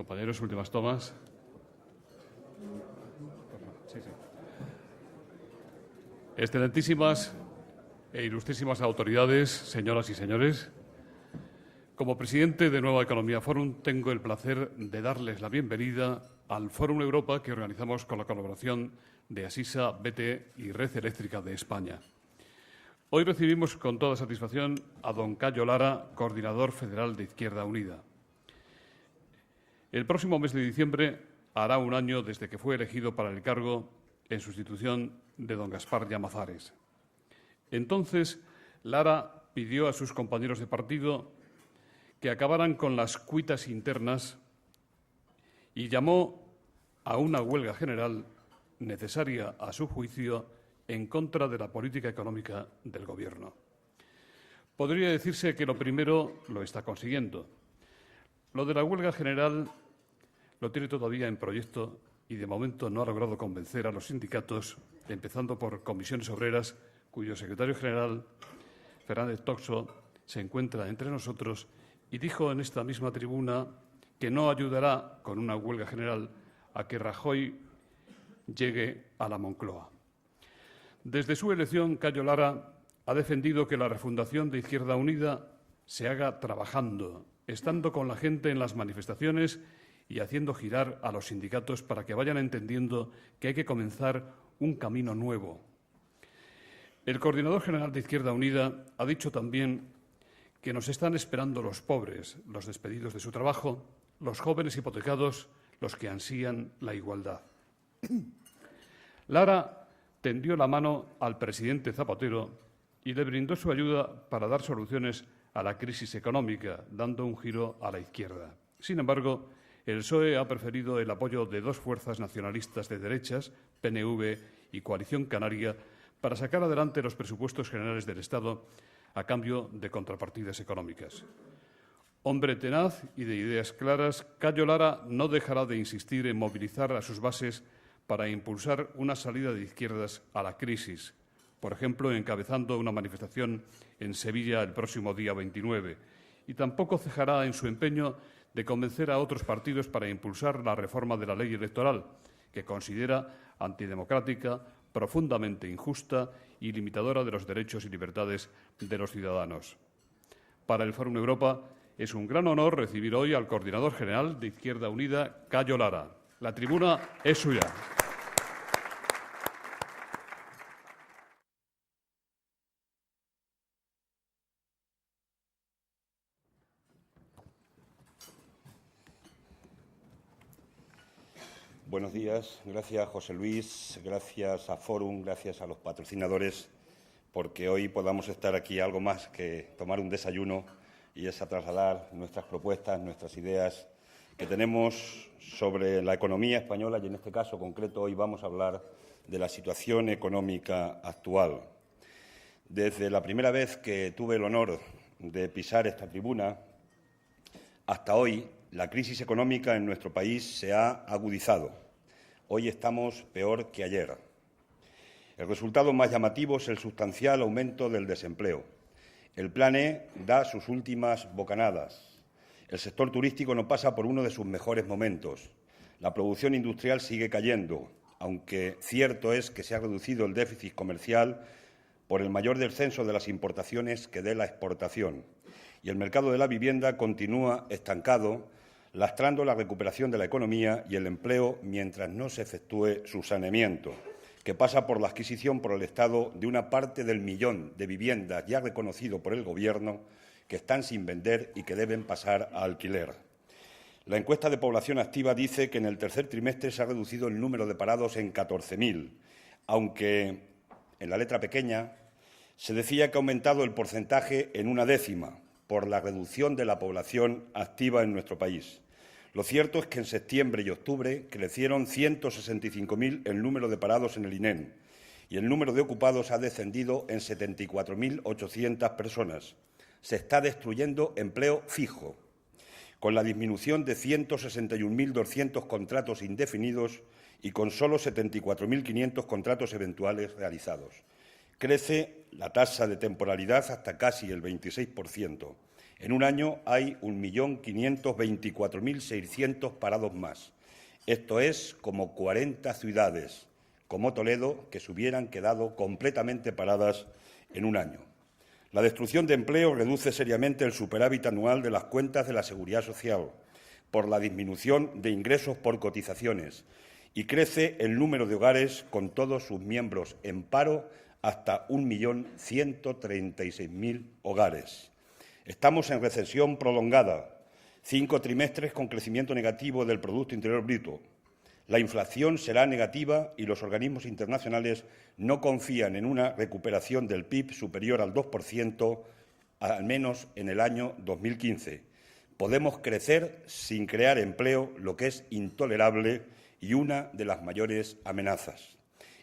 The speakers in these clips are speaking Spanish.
Compañeros, últimas tomas. Sí. Excelentísimas e ilustrísimas autoridades, señoras y señores, como presidente de Nueva Economía Forum tengo el placer de darles la bienvenida al Fórum Europa que organizamos con la colaboración de Asisa, BTE y Red Eléctrica de España. Hoy recibimos con toda satisfacción a don Cayo Lara, coordinador federal de Izquierda Unida. El próximo mes de diciembre hará un año desde que fue elegido para el cargo en sustitución de don Gaspar Llamazares. Entonces, Lara pidió a sus compañeros de partido que acabaran con las cuitas internas y llamó a una huelga general necesaria, a su juicio, en contra de la política económica del Gobierno. Podría decirse que lo primero lo está consiguiendo. Lo de la huelga general lo tiene todavía en proyecto y, de momento, no ha logrado convencer a los sindicatos, empezando por Comisiones Obreras, cuyo secretario general, Fernández Toxo, se encuentra entre nosotros y dijo en esta misma tribuna que no ayudará con una huelga general a que Rajoy llegue a la Moncloa. Desde su elección, Cayo Lara ha defendido que la refundación de Izquierda Unida se haga trabajando, estando con la gente en las manifestaciones y haciendo girar a los sindicatos para que vayan entendiendo que hay que comenzar un camino nuevo. El coordinador general de Izquierda Unida ha dicho también que nos están esperando los pobres, los despedidos de su trabajo, los jóvenes hipotecados, los que ansían la igualdad. Lara tendió la mano al presidente Zapatero y le brindó su ayuda para dar soluciones a la crisis económica, dando un giro a la izquierda. Sin embargo, el PSOE ha preferido el apoyo de dos fuerzas nacionalistas de derechas, PNV y Coalición Canaria, para sacar adelante los presupuestos generales del Estado a cambio de contrapartidas económicas. Hombre tenaz y de ideas claras, Cayo Lara no dejará de insistir en movilizar a sus bases para impulsar una salida de izquierdas a la crisis, por ejemplo, encabezando una manifestación en Sevilla el próximo día 29, y tampoco cejará en su empeño de convencer a otros partidos para impulsar la reforma de la ley electoral, que considera antidemocrática, profundamente injusta y limitadora de los derechos y libertades de los ciudadanos. Para el Fórum Europa es un gran honor recibir hoy al coordinador general de Izquierda Unida, Cayo Lara. La tribuna es suya. Buenos días. Gracias, José Luis. Gracias a Fórum, gracias a los patrocinadores, porque hoy podamos estar aquí algo más que tomar un desayuno y es a trasladar nuestras propuestas, nuestras ideas que tenemos sobre la economía española y, en este caso concreto, hoy vamos a hablar de la situación económica actual. Desde la primera vez que tuve el honor de pisar esta tribuna hasta hoy, la crisis económica en nuestro país se ha agudizado. Hoy estamos peor que ayer. El resultado más llamativo es el sustancial aumento del desempleo. El Plan E da sus últimas bocanadas. El sector turístico no pasa por uno de sus mejores momentos. La producción industrial sigue cayendo, aunque cierto es que se ha reducido el déficit comercial por el mayor descenso de las importaciones que de la exportación. Y el mercado de la vivienda continúa estancado, lastrando la recuperación de la economía y el empleo mientras no se efectúe su saneamiento, que pasa por la adquisición por el Estado de una parte del millón de viviendas ya reconocido por el Gobierno que están sin vender y que deben pasar a alquiler. La encuesta de población activa dice que en el tercer trimestre se ha reducido el número de parados en 14.000, aunque en la letra pequeña se decía que ha aumentado el porcentaje en una décima por la reducción de la población activa en nuestro país. Lo cierto es que en septiembre y octubre crecieron 165.000 el número de parados en el INEM y el número de ocupados ha descendido en 74.800 personas. Se está destruyendo empleo fijo, con la disminución de 161.200 contratos indefinidos y con solo 74.500 contratos eventuales realizados. Crece la tasa de temporalidad hasta casi el 26%. En un año hay 1.524.600 parados más. Esto es como 40 ciudades, como Toledo, que se hubieran quedado completamente paradas en un año. La destrucción de empleo reduce seriamente el superávit anual de las cuentas de la Seguridad Social por la disminución de ingresos por cotizaciones y crece el número de hogares con todos sus miembros en paro hasta 1.136.000 hogares. Estamos en recesión prolongada, 5 trimestres con crecimiento negativo del Producto Interior Bruto. La inflación será negativa y los organismos internacionales no confían en una recuperación del PIB superior al 2%, al menos en el año 2015. Podemos crecer sin crear empleo, lo que es intolerable y una de las mayores amenazas.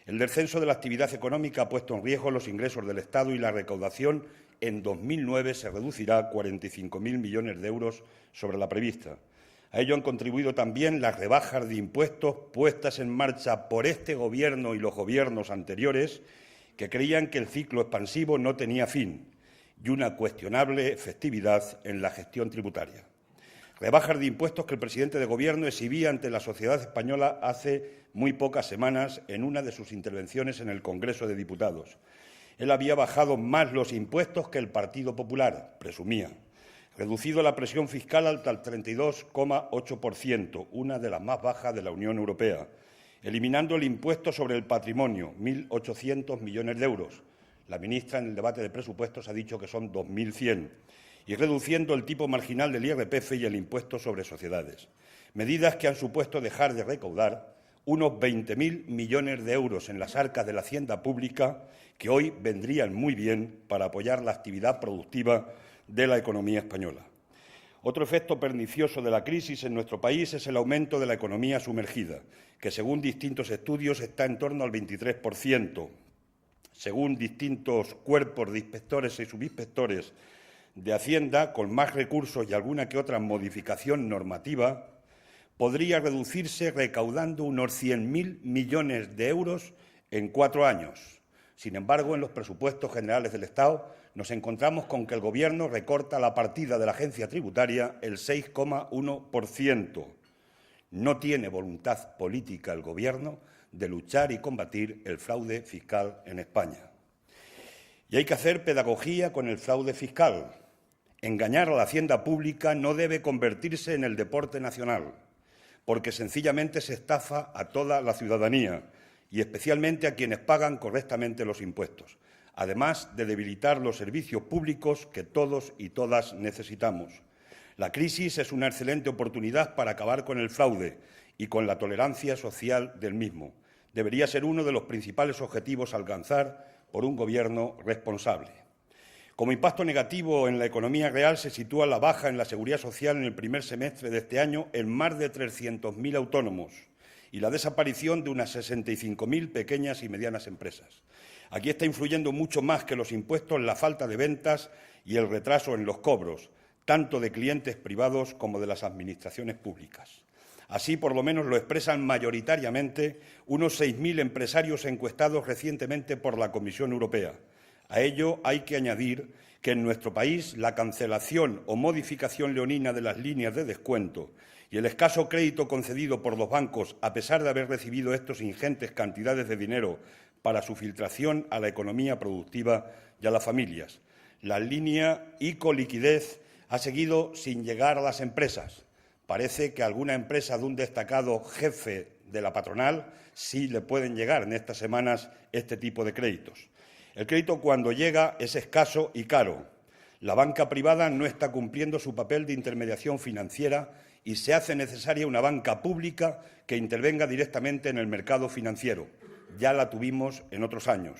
El descenso de la actividad económica ha puesto en riesgo los ingresos del Estado y la recaudación en 2009 se reducirá a 45.000 millones de euros sobre la prevista. A ello han contribuido también las rebajas de impuestos puestas en marcha por este Gobierno y los gobiernos anteriores, que creían que el ciclo expansivo no tenía fin, y una cuestionable efectividad en la gestión tributaria. Rebajas de impuestos que el presidente de Gobierno exhibía ante la sociedad española hace muy pocas semanas en una de sus intervenciones en el Congreso de Diputados. Él había bajado más los impuestos que el Partido Popular, presumía. Reducido la presión fiscal hasta el 32,8%, una de las más bajas de la Unión Europea, eliminando el impuesto sobre el patrimonio, 1.800 millones de euros. La ministra en el debate de presupuestos ha dicho que son 2.100, y reduciendo el tipo marginal del IRPF y el impuesto sobre sociedades. Medidas que han supuesto dejar de recaudar unos 20.000 millones de euros en las arcas de la hacienda pública que hoy vendrían muy bien para apoyar la actividad productiva de la economía española. Otro efecto pernicioso de la crisis en nuestro país es el aumento de la economía sumergida, que según distintos estudios está en torno al 23%. Según distintos cuerpos de inspectores y subinspectores de Hacienda, con más recursos y alguna que otra modificación normativa, podría reducirse recaudando unos 100.000 millones de euros en 4 años. Sin embargo, en los presupuestos generales del Estado nos encontramos con que el Gobierno recorta la partida de la agencia tributaria el 6,1%. No tiene voluntad política el Gobierno de luchar y combatir el fraude fiscal en España. Y hay que hacer pedagogía con el fraude fiscal. Engañar a la hacienda pública no debe convertirse en el deporte nacional, porque sencillamente se estafa a toda la ciudadanía y especialmente a quienes pagan correctamente los impuestos, además de debilitar los servicios públicos que todos y todas necesitamos. La crisis es una excelente oportunidad para acabar con el fraude y con la tolerancia social del mismo. Debería ser uno de los principales objetivos a alcanzar por un Gobierno responsable. Como impacto negativo en la economía real se sitúa la baja en la seguridad social en el primer semestre de este año en más de 300.000 autónomos y la desaparición de unas 65.000 pequeñas y medianas empresas. Aquí está influyendo mucho más que los impuestos la falta de ventas y el retraso en los cobros, tanto de clientes privados como de las administraciones públicas. Así, por lo menos, lo expresan mayoritariamente unos 6.000 empresarios encuestados recientemente por la Comisión Europea. A ello hay que añadir que en nuestro país la cancelación o modificación leonina de las líneas de descuento y el escaso crédito concedido por los bancos, a pesar de haber recibido estos ingentes cantidades de dinero para su filtración a la economía productiva y a las familias. La línea ICO-liquidez ha seguido sin llegar a las empresas. Parece que a alguna empresa de un destacado jefe de la patronal sí le pueden llegar en estas semanas este tipo de créditos. El crédito, cuando llega, es escaso y caro. La banca privada no está cumpliendo su papel de intermediación financiera y se hace necesaria una banca pública que intervenga directamente en el mercado financiero. Ya la tuvimos en otros años.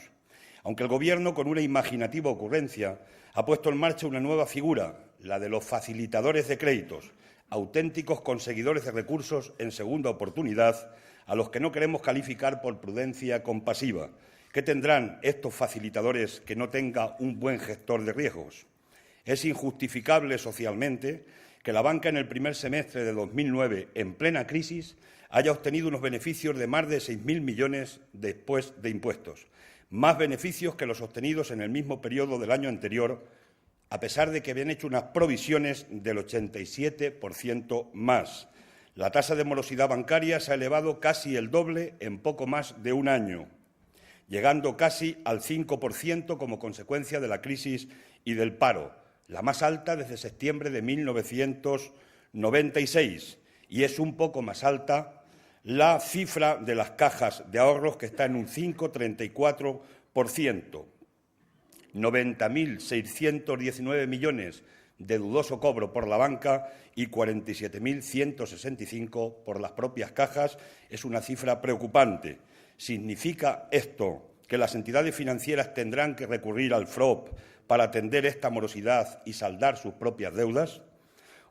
Aunque el Gobierno, con una imaginativa ocurrencia, ha puesto en marcha una nueva figura, la de los facilitadores de créditos, auténticos conseguidores de recursos en segunda oportunidad, a los que no queremos calificar por prudencia compasiva. ¿Qué tendrán estos facilitadores que no tenga un buen gestor de riesgos? Es injustificable socialmente que la banca en el primer semestre de 2009, en plena crisis, haya obtenido unos beneficios de más de 6.000 millones después de impuestos, más beneficios que los obtenidos en el mismo periodo del año anterior, a pesar de que habían hecho unas provisiones del 87% más. La tasa de morosidad bancaria se ha elevado casi el doble en poco más de un año, llegando casi al 5% como consecuencia de la crisis y del paro, la más alta desde septiembre de 1996, y es un poco más alta la cifra de las cajas de ahorros, que está en un 5,34%. 90.619 millones de dudoso cobro por la banca y 47.165 por las propias cajas. Es una cifra preocupante. ¿Significa esto que las entidades financieras tendrán que recurrir al FROP para atender esta morosidad y saldar sus propias deudas?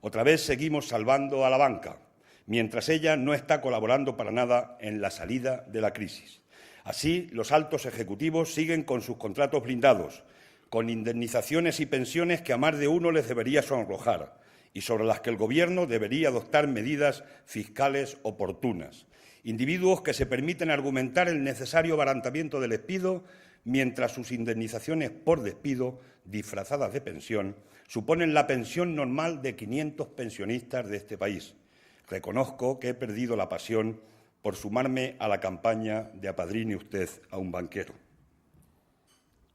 Otra vez seguimos salvando a la banca, mientras ella no está colaborando para nada en la salida de la crisis. Así, los altos ejecutivos siguen con sus contratos blindados, con indemnizaciones y pensiones que a más de uno les debería sonrojar y sobre las que el Gobierno debería adoptar medidas fiscales oportunas. Individuos que se permiten argumentar el necesario abaratamiento del despido, mientras sus indemnizaciones por despido, disfrazadas de pensión, suponen la pensión normal de 500 pensionistas de este país. Reconozco que he perdido la pasión por sumarme a la campaña de apadrine usted a un banquero.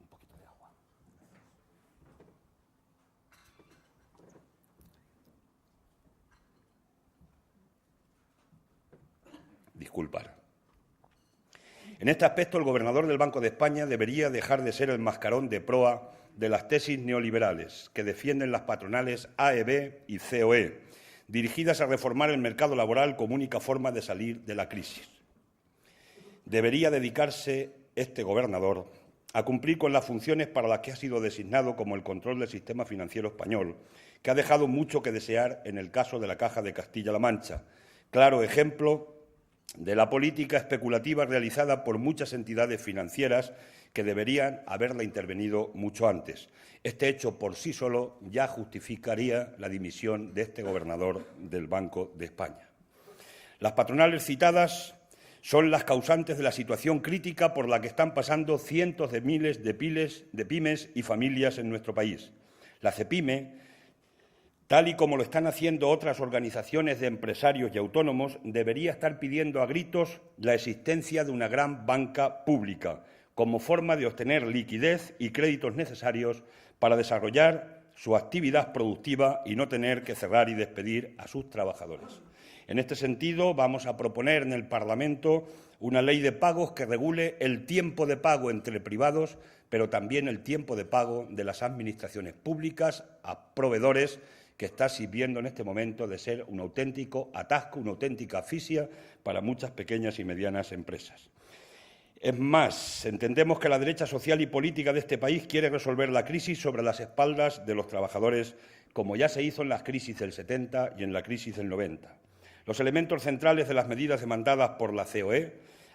Un poquito de agua. Disculpar. En este aspecto, el gobernador del Banco de España debería dejar de ser el mascarón de proa de las tesis neoliberales que defienden las patronales AEB y COE, dirigidas a reformar el mercado laboral como única forma de salir de la crisis. Debería dedicarse este gobernador a cumplir con las funciones para las que ha sido designado, como el control del sistema financiero español, que ha dejado mucho que desear en el caso de la Caja de Castilla-La Mancha, claro ejemplo de la política especulativa realizada por muchas entidades financieras que deberían haberla intervenido mucho antes. Este hecho por sí solo ya justificaría la dimisión de este gobernador del Banco de España. Las patronales citadas son las causantes de la situación crítica por la que están pasando cientos de miles de pymes y familias en nuestro país. La CEPIME, tal y como lo están haciendo otras organizaciones de empresarios y autónomos, debería estar pidiendo a gritos la existencia de una gran banca pública como forma de obtener liquidez y créditos necesarios para desarrollar su actividad productiva y no tener que cerrar y despedir a sus trabajadores. En este sentido, vamos a proponer en el Parlamento una ley de pagos que regule el tiempo de pago entre privados, pero también el tiempo de pago de las administraciones públicas a proveedores, que está sirviendo en este momento de ser un auténtico atasco, una auténtica asfixia para muchas pequeñas y medianas empresas. Es más, entendemos que la derecha social y política de este país quiere resolver la crisis sobre las espaldas de los trabajadores, como ya se hizo en las crisis del 70 y en la crisis del 90. Los elementos centrales de las medidas demandadas por la COE,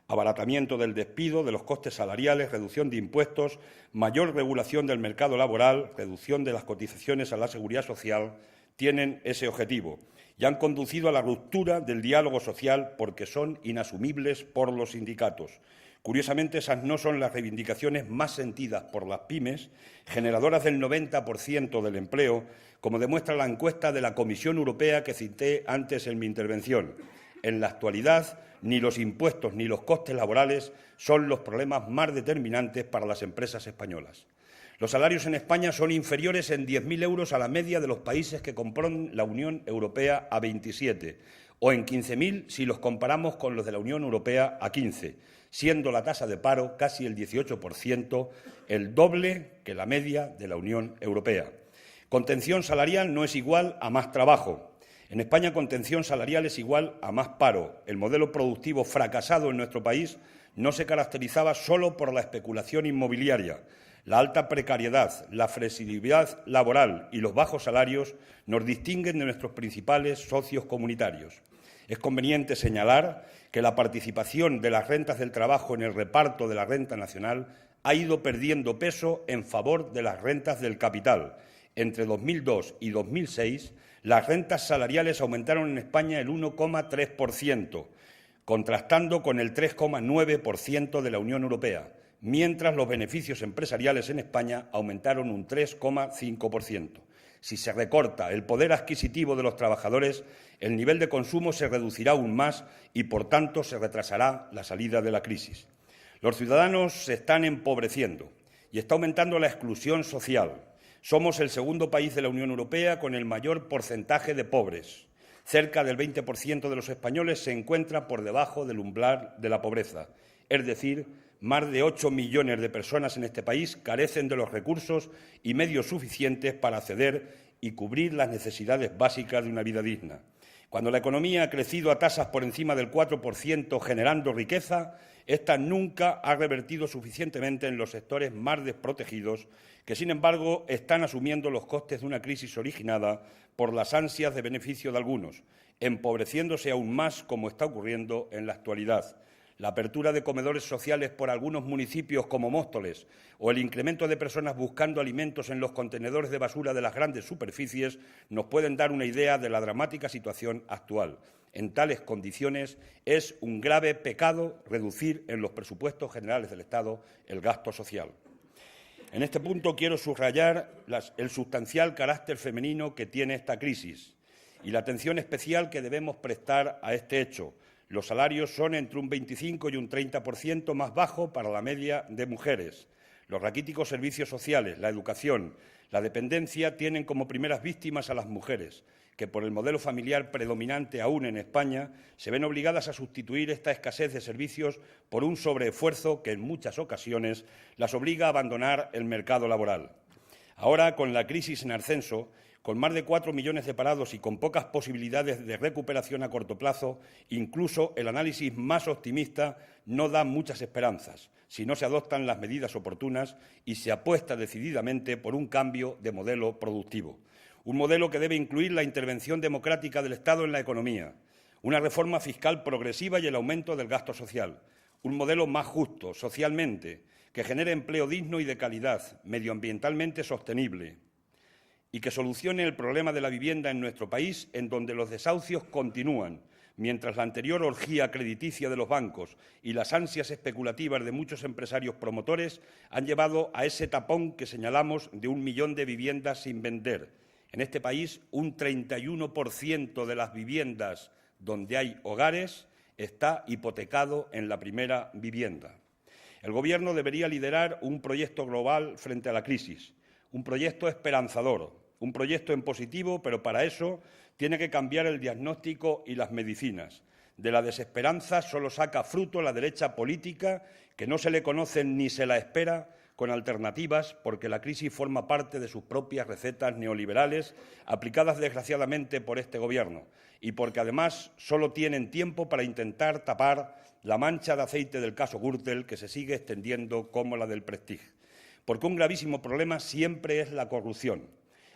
abaratamiento del despido, de los costes salariales, reducción de impuestos, mayor regulación del mercado laboral, reducción de las cotizaciones a la seguridad social, tienen ese objetivo y han conducido a la ruptura del diálogo social porque son inasumibles por los sindicatos. Curiosamente, esas no son las reivindicaciones más sentidas por las pymes, generadoras del 90% del empleo, como demuestra la encuesta de la Comisión Europea que cité antes en mi intervención. En la actualidad, ni los impuestos ni los costes laborales son los problemas más determinantes para las empresas españolas. Los salarios en España son inferiores en 10.000 euros a la media de los países que compone la Unión Europea a 27, o en 15.000 si los comparamos con los de la Unión Europea a 15, siendo la tasa de paro casi el 18%, el doble que la media de la Unión Europea. Contención salarial no es igual a más trabajo. En España, contención salarial es igual a más paro. El modelo productivo fracasado en nuestro país no se caracterizaba solo por la especulación inmobiliaria. La alta precariedad, la flexibilidad laboral y los bajos salarios nos distinguen de nuestros principales socios comunitarios. Es conveniente señalar que la participación de las rentas del trabajo en el reparto de la renta nacional ha ido perdiendo peso en favor de las rentas del capital. Entre 2002 y 2006, las rentas salariales aumentaron en España el 1,3%, contrastando con el 3,9% de la Unión Europea, mientras los beneficios empresariales en España aumentaron un 3,5%. Si se recorta el poder adquisitivo de los trabajadores, el nivel de consumo se reducirá aún más y, por tanto, se retrasará la salida de la crisis. Los ciudadanos se están empobreciendo y está aumentando la exclusión social. Somos el segundo país de la Unión Europea con el mayor porcentaje de pobres. Cerca del 20% de los españoles se encuentra por debajo del umbral de la pobreza, es decir, más de 8 millones de personas en este país carecen de los recursos y medios suficientes para acceder y cubrir las necesidades básicas de una vida digna. Cuando la economía ha crecido a tasas por encima del 4%, generando riqueza, esta nunca ha revertido suficientemente en los sectores más desprotegidos, que, sin embargo, están asumiendo los costes de una crisis originada por las ansias de beneficio de algunos, empobreciéndose aún más, como está ocurriendo en la actualidad. La apertura de comedores sociales por algunos municipios como Móstoles o el incremento de personas buscando alimentos en los contenedores de basura de las grandes superficies nos pueden dar una idea de la dramática situación actual. En tales condiciones es un grave pecado reducir en los presupuestos generales del Estado el gasto social. En este punto quiero subrayar el sustancial carácter femenino que tiene esta crisis y la atención especial que debemos prestar a este hecho. Los salarios son entre un 25 y un 30% más bajos para la media de mujeres. Los raquíticos servicios sociales, la educación, la dependencia tienen como primeras víctimas a las mujeres, que por el modelo familiar predominante aún en España se ven obligadas a sustituir esta escasez de servicios por un sobreesfuerzo que en muchas ocasiones las obliga a abandonar el mercado laboral. Ahora, con la crisis en ascenso, con más de 4 millones de parados y con pocas posibilidades de recuperación a corto plazo, incluso el análisis más optimista no da muchas esperanzas si no se adoptan las medidas oportunas y se apuesta decididamente por un cambio de modelo productivo. Un modelo que debe incluir la intervención democrática del Estado en la economía, una reforma fiscal progresiva y el aumento del gasto social, un modelo más justo socialmente, que genere empleo digno y de calidad, medioambientalmente sostenible, y que solucione el problema de la vivienda en nuestro país, en donde los desahucios continúan, mientras la anterior orgía crediticia de los bancos y las ansias especulativas de muchos empresarios promotores han llevado a ese tapón que señalamos de 1 millón de viviendas sin vender. En este país, un 31% de las viviendas donde hay hogares está hipotecado en la primera vivienda. El Gobierno debería liderar un proyecto global frente a la crisis, un proyecto esperanzador, un proyecto en positivo, pero para eso tiene que cambiar el diagnóstico y las medicinas. De la desesperanza solo saca fruto la derecha política, que no se le conoce ni se la espera, con alternativas, porque la crisis forma parte de sus propias recetas neoliberales, aplicadas desgraciadamente por este Gobierno, y porque además solo tienen tiempo para intentar tapar la mancha de aceite del caso Gürtel, que se sigue extendiendo como la del Prestige. Porque un gravísimo problema siempre es la corrupción.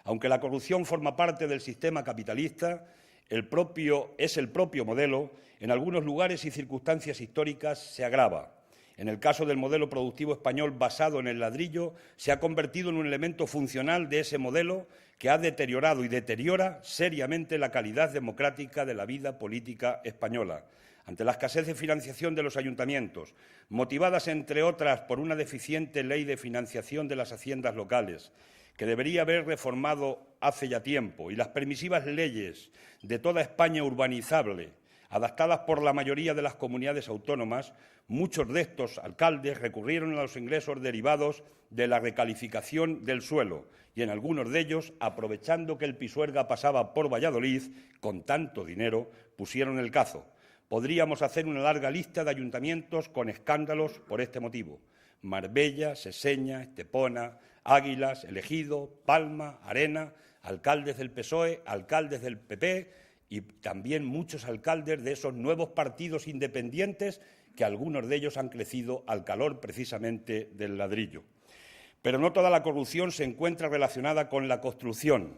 Aunque la corrupción forma parte del sistema capitalista, es el propio modelo, en algunos lugares y circunstancias históricas se agrava. En el caso del modelo productivo español basado en el ladrillo, se ha convertido en un elemento funcional de ese modelo que ha deteriorado y deteriora seriamente la calidad democrática de la vida política española. Ante la escasez de financiación de los ayuntamientos, motivadas, entre otras, por una deficiente ley de financiación de las haciendas locales, que debería haber reformado hace ya tiempo, y las permisivas leyes de toda España urbanizable, adaptadas por la mayoría de las comunidades autónomas, muchos de estos alcaldes recurrieron a los ingresos derivados de la recalificación del suelo y, en algunos de ellos, aprovechando que el Pisuerga pasaba por Valladolid, con tanto dinero, pusieron el cazo. Podríamos hacer una larga lista de ayuntamientos con escándalos por este motivo: Marbella, Seseña, Estepona, Águilas, El Ejido, Palma, Arena, alcaldes del PSOE, alcaldes del PP y también muchos alcaldes de esos nuevos partidos independientes que algunos de ellos han crecido al calor precisamente del ladrillo. Pero no toda la corrupción se encuentra relacionada con la construcción.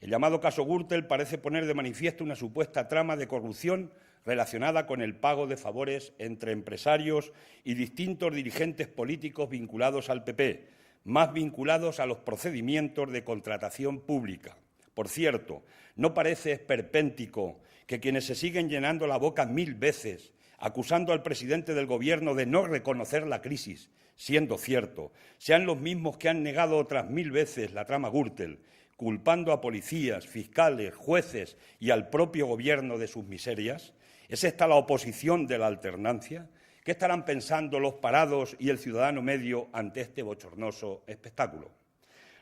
El llamado caso Gürtel parece poner de manifiesto una supuesta trama de corrupción relacionada con el pago de favores entre empresarios y distintos dirigentes políticos vinculados al PP, más vinculados a los procedimientos de contratación pública. Por cierto, ¿no parece esperpéntico que quienes se siguen llenando la boca 1000 veces acusando al presidente del Gobierno de no reconocer la crisis, siendo cierto, sean los mismos que han negado otras 1000 veces la trama Gürtel, culpando a policías, fiscales, jueces y al propio Gobierno de sus miserias? ¿Es esta la oposición de la alternancia? ¿Qué estarán pensando los parados y el ciudadano medio ante este bochornoso espectáculo?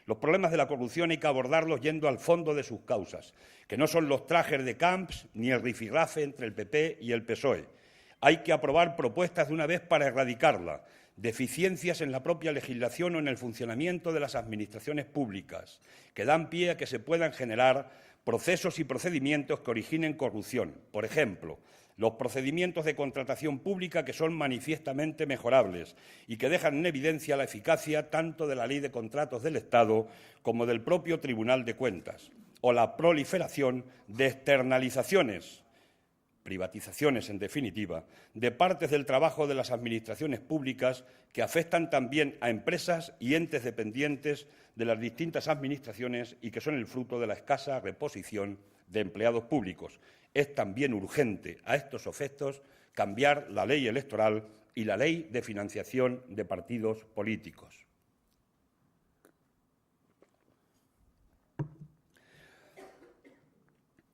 Los problemas de la corrupción hay que abordarlos yendo al fondo de sus causas, que no son los trajes de Camps ni el rifirrafe entre el PP y el PSOE. Hay que aprobar propuestas de una vez para erradicarla, deficiencias en la propia legislación o en el funcionamiento de las administraciones públicas, que dan pie a que se puedan generar procesos y procedimientos que originen corrupción. Por ejemplo, los procedimientos de contratación pública que son manifiestamente mejorables y que dejan en evidencia la eficacia tanto de la Ley de Contratos del Estado como del propio Tribunal de Cuentas, o la proliferación de externalizaciones, privatizaciones en definitiva, de partes del trabajo de las administraciones públicas que afectan también a empresas y entes dependientes de las distintas administraciones y que son el fruto de la escasa reposición de empleados públicos. Es también urgente a estos efectos cambiar la ley electoral y la ley de financiación de partidos políticos.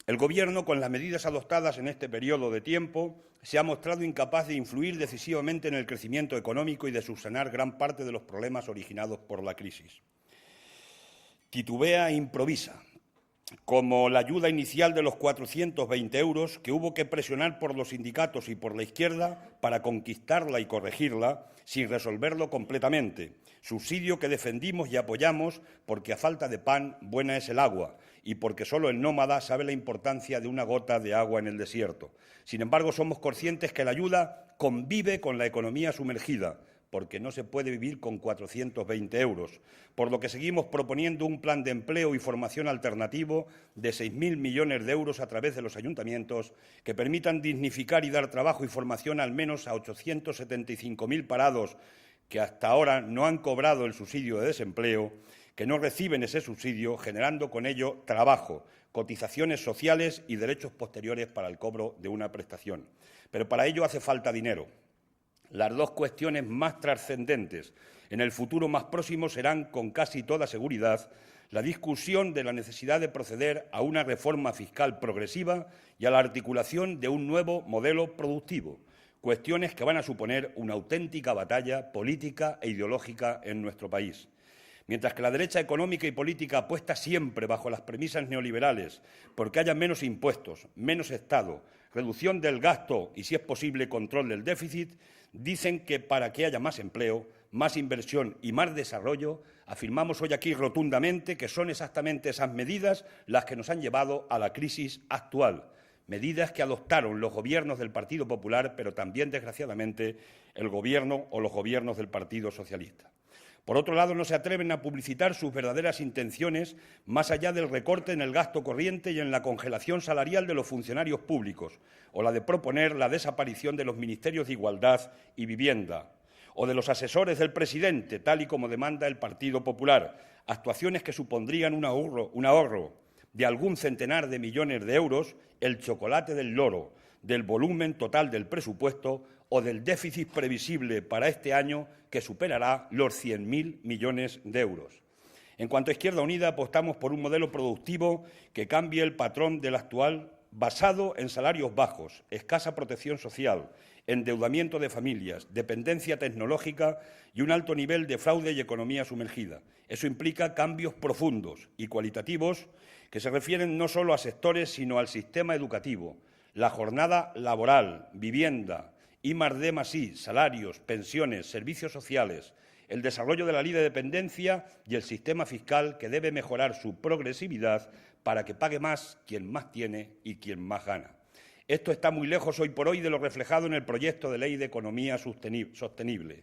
El Gobierno, con las medidas adoptadas en este periodo de tiempo, se ha mostrado incapaz de influir decisivamente en el crecimiento económico y de subsanar gran parte de los problemas originados por la crisis. Titubea e improvisa, como la ayuda inicial de los 420 euros, que hubo que presionar por los sindicatos y por la izquierda para conquistarla y corregirla, sin resolverlo completamente. Subsidio que defendimos y apoyamos porque a falta de pan buena es el agua y porque solo el nómada sabe la importancia de una gota de agua en el desierto. Sin embargo, somos conscientes que la ayuda convive con la economía sumergida, porque no se puede vivir con 420 euros, por lo que seguimos proponiendo un plan de empleo y formación alternativo de 6.000 millones de euros a través de los ayuntamientos que permitan dignificar y dar trabajo y formación al menos a 875.000 parados que hasta ahora no han cobrado el subsidio de desempleo, que no reciben ese subsidio, generando con ello trabajo, cotizaciones sociales y derechos posteriores para el cobro de una prestación. Pero para ello hace falta dinero. Las dos cuestiones más trascendentes en el futuro más próximo serán, con casi toda seguridad, la discusión de la necesidad de proceder a una reforma fiscal progresiva y a la articulación de un nuevo modelo productivo, cuestiones que van a suponer una auténtica batalla política e ideológica en nuestro país. Mientras que la derecha económica y política apuesta siempre bajo las premisas neoliberales porque haya menos impuestos, menos Estado, reducción del gasto y, si es posible, control del déficit, dicen que para que haya más empleo, más inversión y más desarrollo, afirmamos hoy aquí rotundamente que son exactamente esas medidas las que nos han llevado a la crisis actual, medidas que adoptaron los gobiernos del Partido Popular, pero también, desgraciadamente, el Gobierno o los gobiernos del Partido Socialista. Por otro lado, no se atreven a publicitar sus verdaderas intenciones más allá del recorte en el gasto corriente y en la congelación salarial de los funcionarios públicos, o la de proponer la desaparición de los ministerios de Igualdad y Vivienda, o de los asesores del presidente, tal y como demanda el Partido Popular, actuaciones que supondrían un ahorro de algún centenar de millones de euros, el chocolate del loro, del volumen total del presupuesto o del déficit previsible para este año, que superará los 100.000 millones de euros. En cuanto a Izquierda Unida, apostamos por un modelo productivo que cambie el patrón del actual, basado en salarios bajos, escasa protección social, endeudamiento de familias, dependencia tecnológica y un alto nivel de fraude y economía sumergida. Eso implica cambios profundos y cualitativos que se refieren no solo a sectores, sino al sistema educativo, la jornada laboral, vivienda, I+D+I, salarios, pensiones, servicios sociales, el desarrollo de la ley de dependencia y el sistema fiscal, que debe mejorar su progresividad para que pague más quien más tiene y quien más gana. Esto está muy lejos hoy por hoy de lo reflejado en el proyecto de ley de economía sostenible,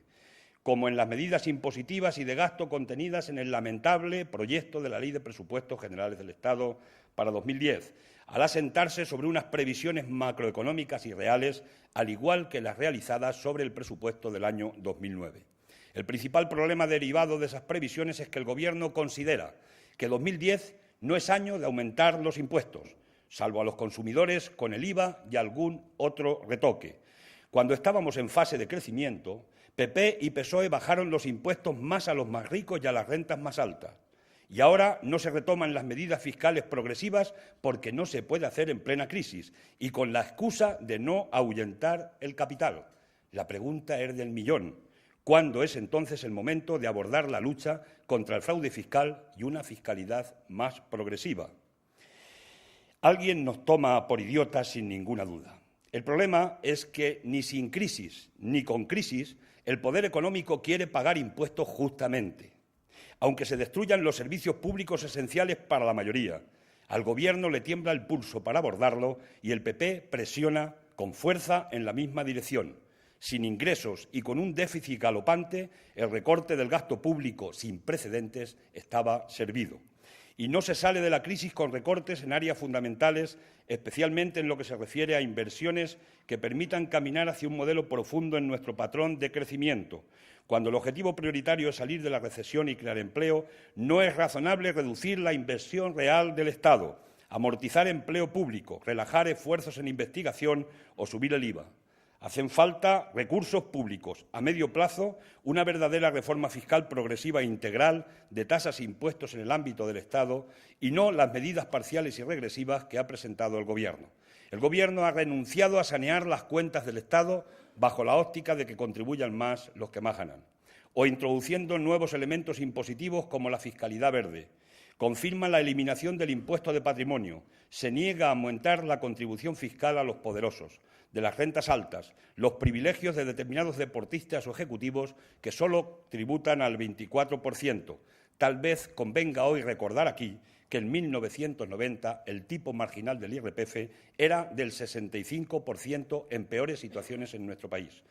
como en las medidas impositivas y de gasto contenidas en el lamentable proyecto de la Ley de Presupuestos Generales del Estado para 2010, al asentarse sobre unas previsiones macroeconómicas y reales, al igual que las realizadas sobre el presupuesto del año 2009. El principal problema derivado de esas previsiones es que el Gobierno considera que 2010 no es año de aumentar los impuestos, salvo a los consumidores con el IVA y algún otro retoque. Cuando estábamos en fase de crecimiento, PP y PSOE bajaron los impuestos más a los más ricos y a las rentas más altas. Y ahora no se retoman las medidas fiscales progresivas porque no se puede hacer en plena crisis y con la excusa de no ahuyentar el capital. La pregunta es del millón. ¿Cuándo es entonces el momento de abordar la lucha contra el fraude fiscal y una fiscalidad más progresiva? Alguien nos toma por idiotas sin ninguna duda. El problema es que ni sin crisis ni con crisis el poder económico quiere pagar impuestos justamente, aunque se destruyan los servicios públicos esenciales para la mayoría. Al Gobierno le tiembla el pulso para abordarlo y el PP presiona con fuerza en la misma dirección. Sin ingresos y con un déficit galopante, el recorte del gasto público sin precedentes estaba servido. Y no se sale de la crisis con recortes en áreas fundamentales, especialmente en lo que se refiere a inversiones que permitan caminar hacia un modelo profundo en nuestro patrón de crecimiento. Cuando el objetivo prioritario es salir de la recesión y crear empleo, no es razonable reducir la inversión real del Estado, amortizar empleo público, relajar esfuerzos en investigación o subir el IVA. Hacen falta recursos públicos. A medio plazo, una verdadera reforma fiscal progresiva e integral de tasas e impuestos en el ámbito del Estado y no las medidas parciales y regresivas que ha presentado el Gobierno. El Gobierno ha renunciado a sanear las cuentas del Estado bajo la óptica de que contribuyan más los que más ganan, o introduciendo nuevos elementos impositivos como la fiscalidad verde. Confirma la eliminación del impuesto de patrimonio, se niega a aumentar la contribución fiscal a los poderosos, de las rentas altas, los privilegios de determinados deportistas o ejecutivos que solo tributan al 24%. Tal vez convenga hoy recordar aquí que en 1990 el tipo marginal del IRPF era del 65% en peores situaciones en nuestro país.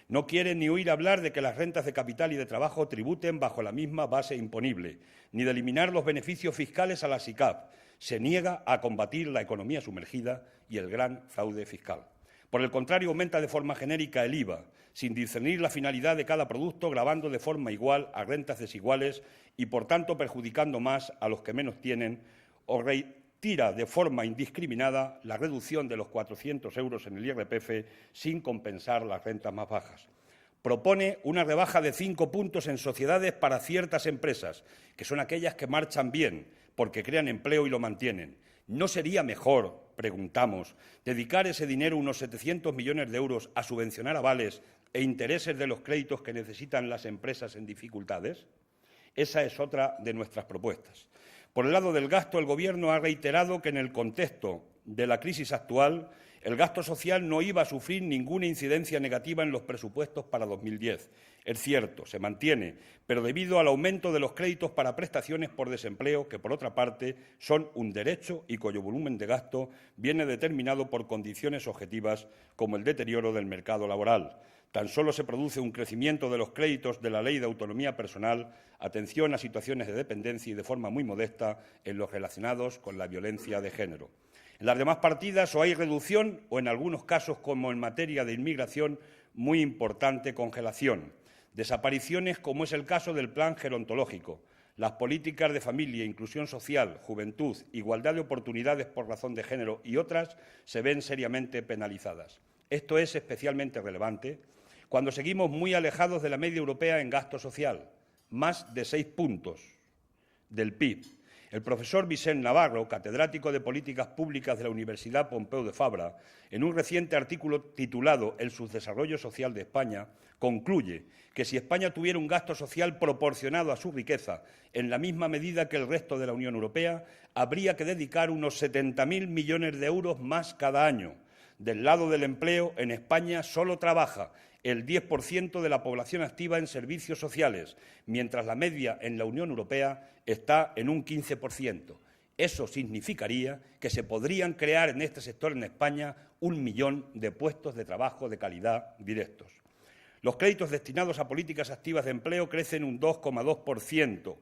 No quiere ni oír hablar de que las rentas de capital y de trabajo tributen bajo la misma base imponible, ni de eliminar los beneficios fiscales a la SICAP. Se niega a combatir la economía sumergida y el gran fraude fiscal. Por el contrario, aumenta de forma genérica el IVA, sin discernir la finalidad de cada producto, gravando de forma igual a rentas desiguales y, por tanto, perjudicando más a los que menos tienen, o retira de forma indiscriminada la reducción de los 400 euros en el IRPF sin compensar las rentas más bajas. Propone una rebaja de 5 puntos en sociedades para ciertas empresas, que son aquellas que marchan bien, porque crean empleo y lo mantienen. ¿No sería mejor, preguntamos, dedicar ese dinero, unos 700 millones de euros, a subvencionar avales e intereses de los créditos que necesitan las empresas en dificultades? Esa es otra de nuestras propuestas. Por el lado del gasto, el Gobierno ha reiterado que en el contexto de la crisis actual el gasto social no iba a sufrir ninguna incidencia negativa en los presupuestos para 2010. Es cierto, se mantiene, pero debido al aumento de los créditos para prestaciones por desempleo, que por otra parte son un derecho y cuyo volumen de gasto viene determinado por condiciones objetivas como el deterioro del mercado laboral. Tan solo se produce un crecimiento de los créditos de la Ley de Autonomía Personal, atención a situaciones de dependencia y de forma muy modesta en los relacionados con la violencia de género. En las demás partidas o hay reducción o, en algunos casos, como en materia de inmigración, muy importante congelación. Desapariciones, como es el caso del plan gerontológico. Las políticas de familia, inclusión social, juventud, igualdad de oportunidades por razón de género y otras se ven seriamente penalizadas. Esto es especialmente relevante cuando seguimos muy alejados de la media europea en gasto social, más de 6 puntos del PIB. El profesor Vicent Navarro, catedrático de Políticas Públicas de la Universidad Pompeu de Fabra, en un reciente artículo titulado «El subdesarrollo social de España», concluye que si España tuviera un gasto social proporcionado a su riqueza en la misma medida que el resto de la Unión Europea, habría que dedicar unos 70.000 millones de euros más cada año. Del lado del empleo, en España solo trabaja el 10% de la población activa en servicios sociales, mientras la media en la Unión Europea está en un 15%. Eso significaría que se podrían crear en este sector en España 1 millón de puestos de trabajo de calidad directos. Los créditos destinados a políticas activas de empleo crecen un 2,2%,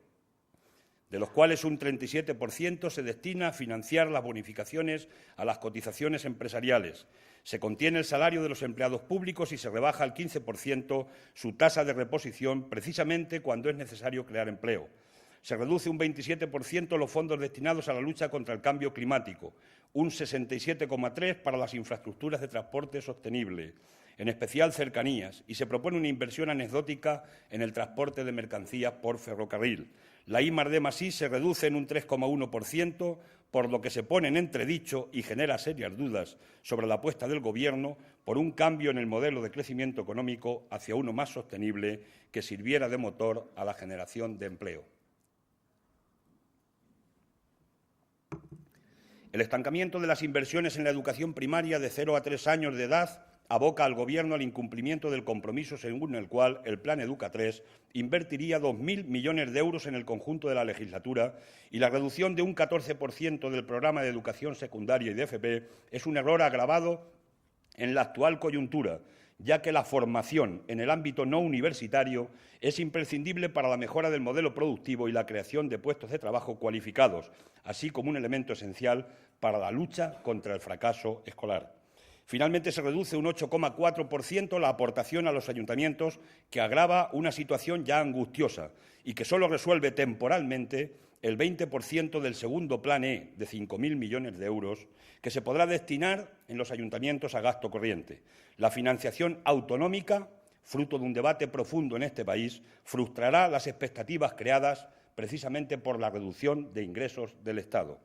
de los cuales un 37% se destina a financiar las bonificaciones a las cotizaciones empresariales. Se contiene el salario de los empleados públicos y se rebaja al 15% su tasa de reposición, precisamente cuando es necesario crear empleo. Se reduce un 27% los fondos destinados a la lucha contra el cambio climático, un 67,3% para las infraestructuras de transporte sostenible. en especial cercanías, y se propone una inversión anecdótica en el transporte de mercancías por ferrocarril. La I+D+I se reduce en un 3,1%, por lo que se pone en entredicho y genera serias dudas sobre la apuesta del Gobierno por un cambio en el modelo de crecimiento económico hacia uno más sostenible que sirviera de motor a la generación de empleo. El estancamiento de las inversiones en la educación primaria de 0 a 3 años de edad aboca al Gobierno al incumplimiento del compromiso según el cual el Plan Educa 3 invertiría 2.000 millones de euros en el conjunto de la legislatura, y la reducción de un 14% del programa de educación secundaria y de FP es un error agravado en la actual coyuntura, ya que la formación en el ámbito no universitario es imprescindible para la mejora del modelo productivo y la creación de puestos de trabajo cualificados, así como un elemento esencial para la lucha contra el fracaso escolar. Finalmente, se reduce un 8,4% la aportación a los ayuntamientos, que agrava una situación ya angustiosa y que solo resuelve temporalmente el 20% del segundo Plan E, de 5.000 millones de euros, que se podrá destinar en los ayuntamientos a gasto corriente. La financiación autonómica, fruto de un debate profundo en este país, frustrará las expectativas creadas precisamente por la reducción de ingresos del Estado.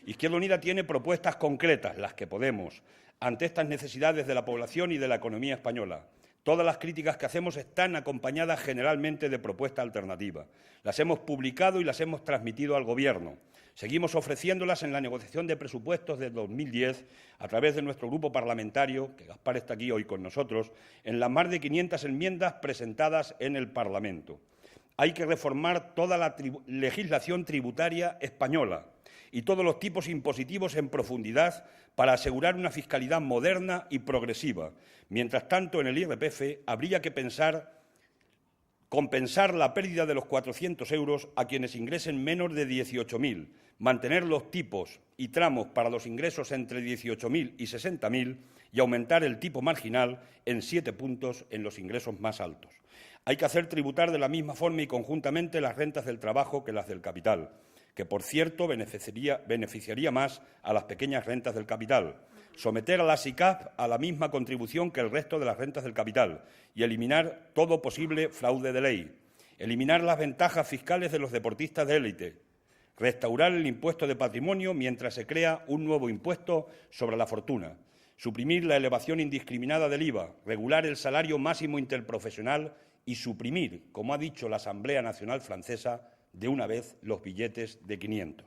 Izquierda Unida tiene propuestas concretas, las que Podemos, ante estas necesidades de la población y de la economía española. Todas las críticas que hacemos están acompañadas generalmente de propuestas alternativas. Las hemos publicado y las hemos transmitido al Gobierno. Seguimos ofreciéndolas en la negociación de presupuestos de 2010 a través de nuestro grupo parlamentario, que Gaspar está aquí hoy con nosotros, en las más de 500 enmiendas presentadas en el Parlamento. Hay que reformar toda la legislación tributaria española y todos los tipos impositivos en profundidad para asegurar una fiscalidad moderna y progresiva. Mientras tanto, en el IRPF habría que compensar la pérdida de los 400 euros a quienes ingresen menos de 18.000, mantener los tipos y tramos para los ingresos entre 18.000 y 60.000 y aumentar el tipo marginal en 7 puntos en los ingresos más altos. Hay que hacer tributar de la misma forma y conjuntamente las rentas del trabajo que las del capital, que, por cierto, beneficiaría más a las pequeñas rentas del capital, someter a la SICAF a la misma contribución que el resto de las rentas del capital y eliminar todo posible fraude de ley, eliminar las ventajas fiscales de los deportistas de élite, restaurar el impuesto de patrimonio mientras se crea un nuevo impuesto sobre la fortuna, suprimir la elevación indiscriminada del IVA, regular el salario máximo interprofesional y suprimir, como ha dicho la Asamblea Nacional Francesa, de una vez los billetes de 500.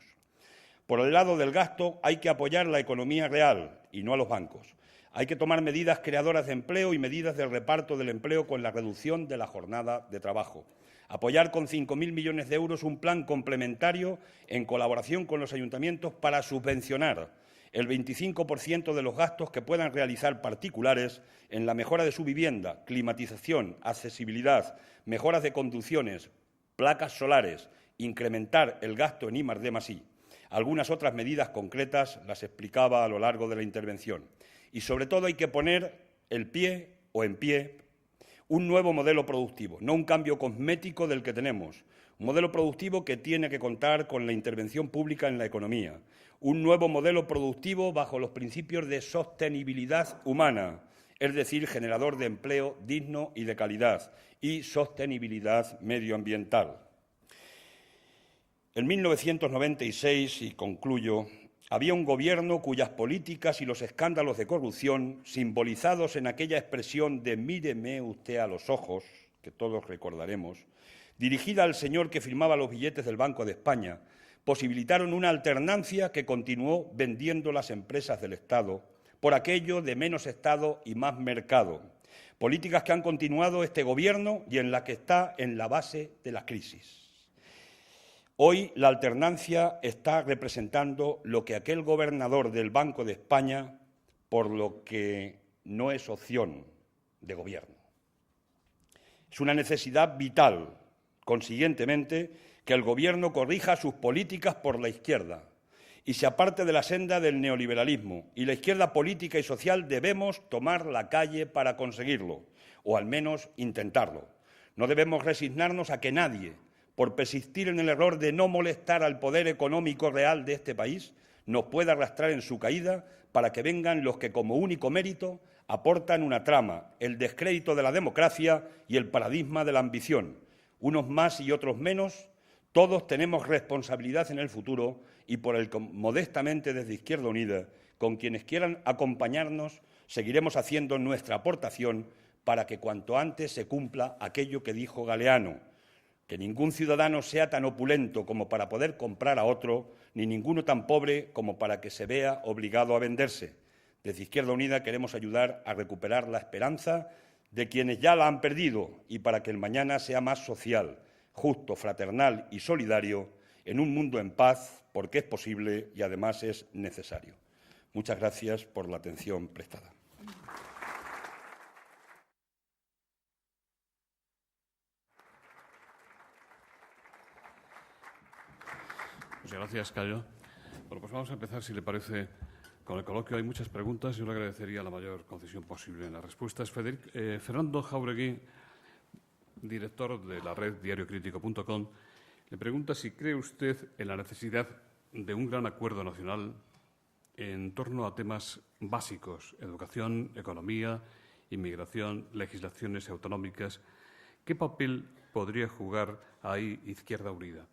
Por el lado del gasto, hay que apoyar la economía real y no a los bancos. Hay que tomar medidas creadoras de empleo y medidas del reparto del empleo con la reducción de la jornada de trabajo. Apoyar con 5.000 millones de euros un plan complementario en colaboración con los ayuntamientos para subvencionar el 25% de los gastos que puedan realizar particulares en la mejora de su vivienda, climatización, accesibilidad, mejoras de conducciones, placas solares, incrementar el gasto en I+D+I. Algunas otras medidas concretas las explicaba a lo largo de la intervención. Y, sobre todo, hay que poner en pie un nuevo modelo productivo, no un cambio cosmético del que tenemos. Un modelo productivo que tiene que contar con la intervención pública en la economía. Un nuevo modelo productivo bajo los principios de sostenibilidad humana, es decir, generador de empleo digno y de calidad, y sostenibilidad medioambiental. En 1996, y concluyo, había un Gobierno cuyas políticas y los escándalos de corrupción, simbolizados en aquella expresión de «míreme usted a los ojos», que todos recordaremos, dirigida al señor que firmaba los billetes del Banco de España, posibilitaron una alternancia que continuó vendiendo las empresas del Estado por aquello de menos Estado y más mercado. Políticas que han continuado este Gobierno y en la que está en la base de la crisis. Hoy la alternancia está representando lo que aquel gobernador del Banco de España, por lo que no es opción de gobierno. Es una necesidad vital, consiguientemente, que el Gobierno corrija sus políticas por la izquierda y se aparte de la senda del neoliberalismo. Y la izquierda política y social debemos tomar la calle para conseguirlo, o al menos intentarlo. No debemos resignarnos a que nadie, por persistir en el error de no molestar al poder económico real de este país, nos pueda arrastrar en su caída para que vengan los que, como único mérito, Aportan una trama, el descrédito de la democracia y el paradigma de la ambición. Unos más y otros menos, todos tenemos responsabilidad en el futuro y por el que modestamente desde Izquierda Unida, con quienes quieran acompañarnos, seguiremos haciendo nuestra aportación para que cuanto antes se cumpla aquello que dijo Galeano, que ningún ciudadano sea tan opulento como para poder comprar a otro, ni ninguno tan pobre como para que se vea obligado a venderse. Desde Izquierda Unida queremos ayudar a recuperar la esperanza de quienes ya la han perdido y para que el mañana sea más social, justo, fraternal y solidario en un mundo en paz, porque es posible y además es necesario. Muchas gracias por la atención prestada. Muchas gracias, Cayo. Bueno, pues vamos a empezar, si le parece, con el coloquio. Hay muchas preguntas. Yo le agradecería la mayor concisión posible en las respuestas. Fernando Jáuregui, director de la red diariocrítico.com, le pregunta si cree usted en la necesidad de un gran acuerdo nacional en torno a temas básicos: educación, economía, inmigración, legislaciones autonómicas. ¿Qué papel podría jugar ahí Izquierda Unida?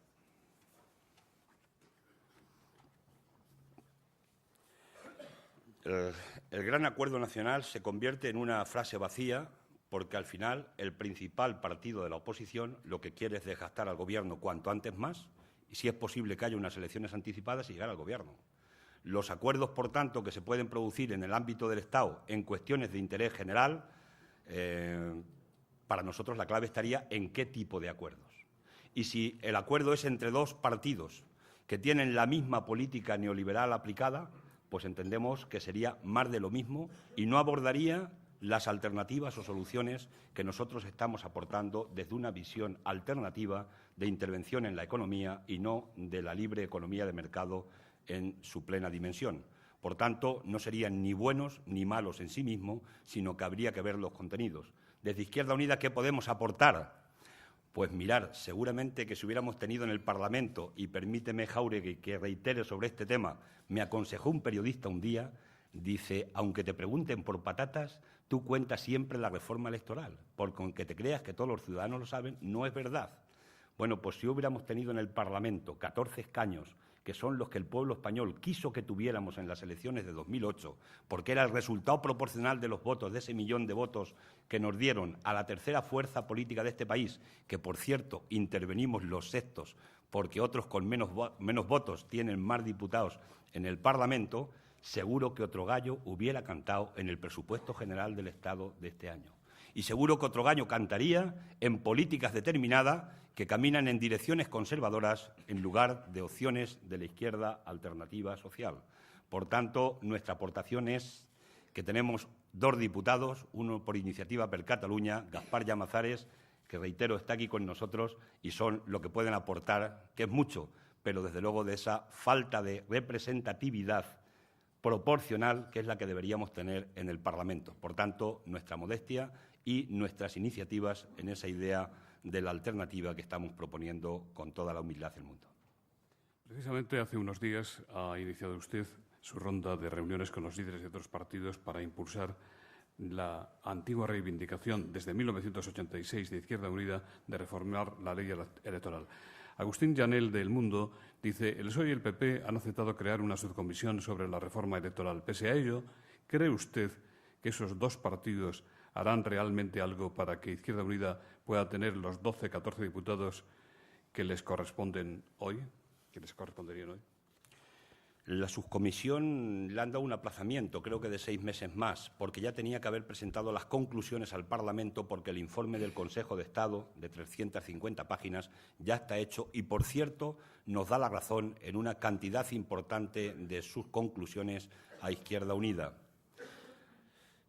El gran acuerdo nacional se convierte en una frase vacía porque al final el principal partido de la oposición lo que quiere es desgastar al Gobierno cuanto antes más y, si es posible, que haya unas elecciones anticipadas y llegar al Gobierno. Los acuerdos, por tanto, que se pueden producir en el ámbito del Estado en cuestiones de interés general, para nosotros la clave estaría en qué tipo de acuerdos. Y si el acuerdo es entre dos partidos que tienen la misma política neoliberal aplicada, pues entendemos que sería más de lo mismo y no abordaría las alternativas o soluciones que nosotros estamos aportando desde una visión alternativa de intervención en la economía y no de la libre economía de mercado en su plena dimensión. Por tanto, no serían ni buenos ni malos en sí mismos, sino que habría que ver los contenidos. Desde Izquierda Unida, ¿qué podemos aportar? Pues mirar, seguramente que si hubiéramos tenido en el Parlamento, y permíteme, Jáuregui, que reitere sobre este tema, me aconsejó un periodista un día, dice: aunque te pregunten por patatas, tú cuentas siempre la reforma electoral, porque aunque te creas que todos los ciudadanos lo saben, no es verdad. Bueno, pues si hubiéramos tenido en el Parlamento 14 escaños, que son los que el pueblo español quiso que tuviéramos en las elecciones de 2008, porque era el resultado proporcional de los votos, de ese millón de votos que nos dieron a la tercera fuerza política de este país, que, por cierto, intervenimos los sextos, porque otros con menos votos tienen más diputados en el Parlamento, seguro que otro gallo hubiera cantado en el presupuesto general del Estado de este año. Y seguro que otro gallo cantaría en políticas determinadas que caminan en direcciones conservadoras en lugar de opciones de la izquierda alternativa social. Por tanto, nuestra aportación es que tenemos dos diputados, uno por iniciativa per Catalunya, Gaspar Llamazares, que reitero está aquí con nosotros, y son lo que pueden aportar, que es mucho, pero desde luego de esa falta de representatividad proporcional que es la que deberíamos tener en el Parlamento. Por tanto, nuestra modestia y nuestras iniciativas en esa idea de la alternativa que estamos proponiendo con toda la humildad del mundo. Precisamente hace unos días ha iniciado usted su ronda de reuniones con los líderes de otros partidos para impulsar la antigua reivindicación desde 1986 de Izquierda Unida de reformar la ley electoral. Agustín Llanel, de El Mundo, dice: el PSOE y el PP han aceptado crear una subcomisión sobre la reforma electoral. Pese a ello, ¿cree usted que esos dos partidos harán realmente algo para que Izquierda Unida pueda tener los 12, 14 diputados que les corresponden hoy, que les corresponderían hoy? La subcomisión le han dado un aplazamiento, creo que de 6 meses más, porque ya tenía que haber presentado las conclusiones al Parlamento, porque el informe del Consejo de Estado, de 350 páginas, ya está hecho y, por cierto, nos da la razón en una cantidad importante de sus conclusiones a Izquierda Unida.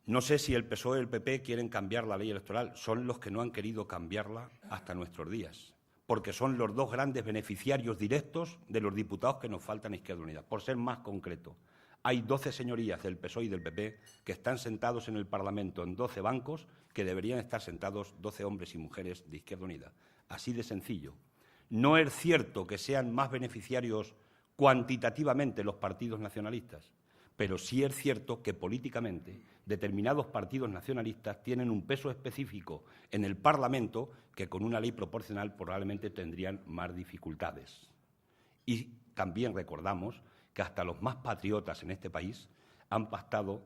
No sé si el PSOE y el PP quieren cambiar la ley electoral, son los que no han querido cambiarla hasta nuestros días, porque son los dos grandes beneficiarios directos de los diputados que nos faltan a Izquierda Unida. Por ser más concreto, hay 12 señorías del PSOE y del PP que están sentados en el Parlamento en 12 bancos que deberían estar sentados 12 hombres y mujeres de Izquierda Unida. Así de sencillo. No es cierto que sean más beneficiarios cuantitativamente los partidos nacionalistas, pero sí es cierto que políticamente determinados partidos nacionalistas tienen un peso específico en el Parlamento que con una ley proporcional probablemente tendrían más dificultades. Y también recordamos que hasta los más patriotas en este país han pactado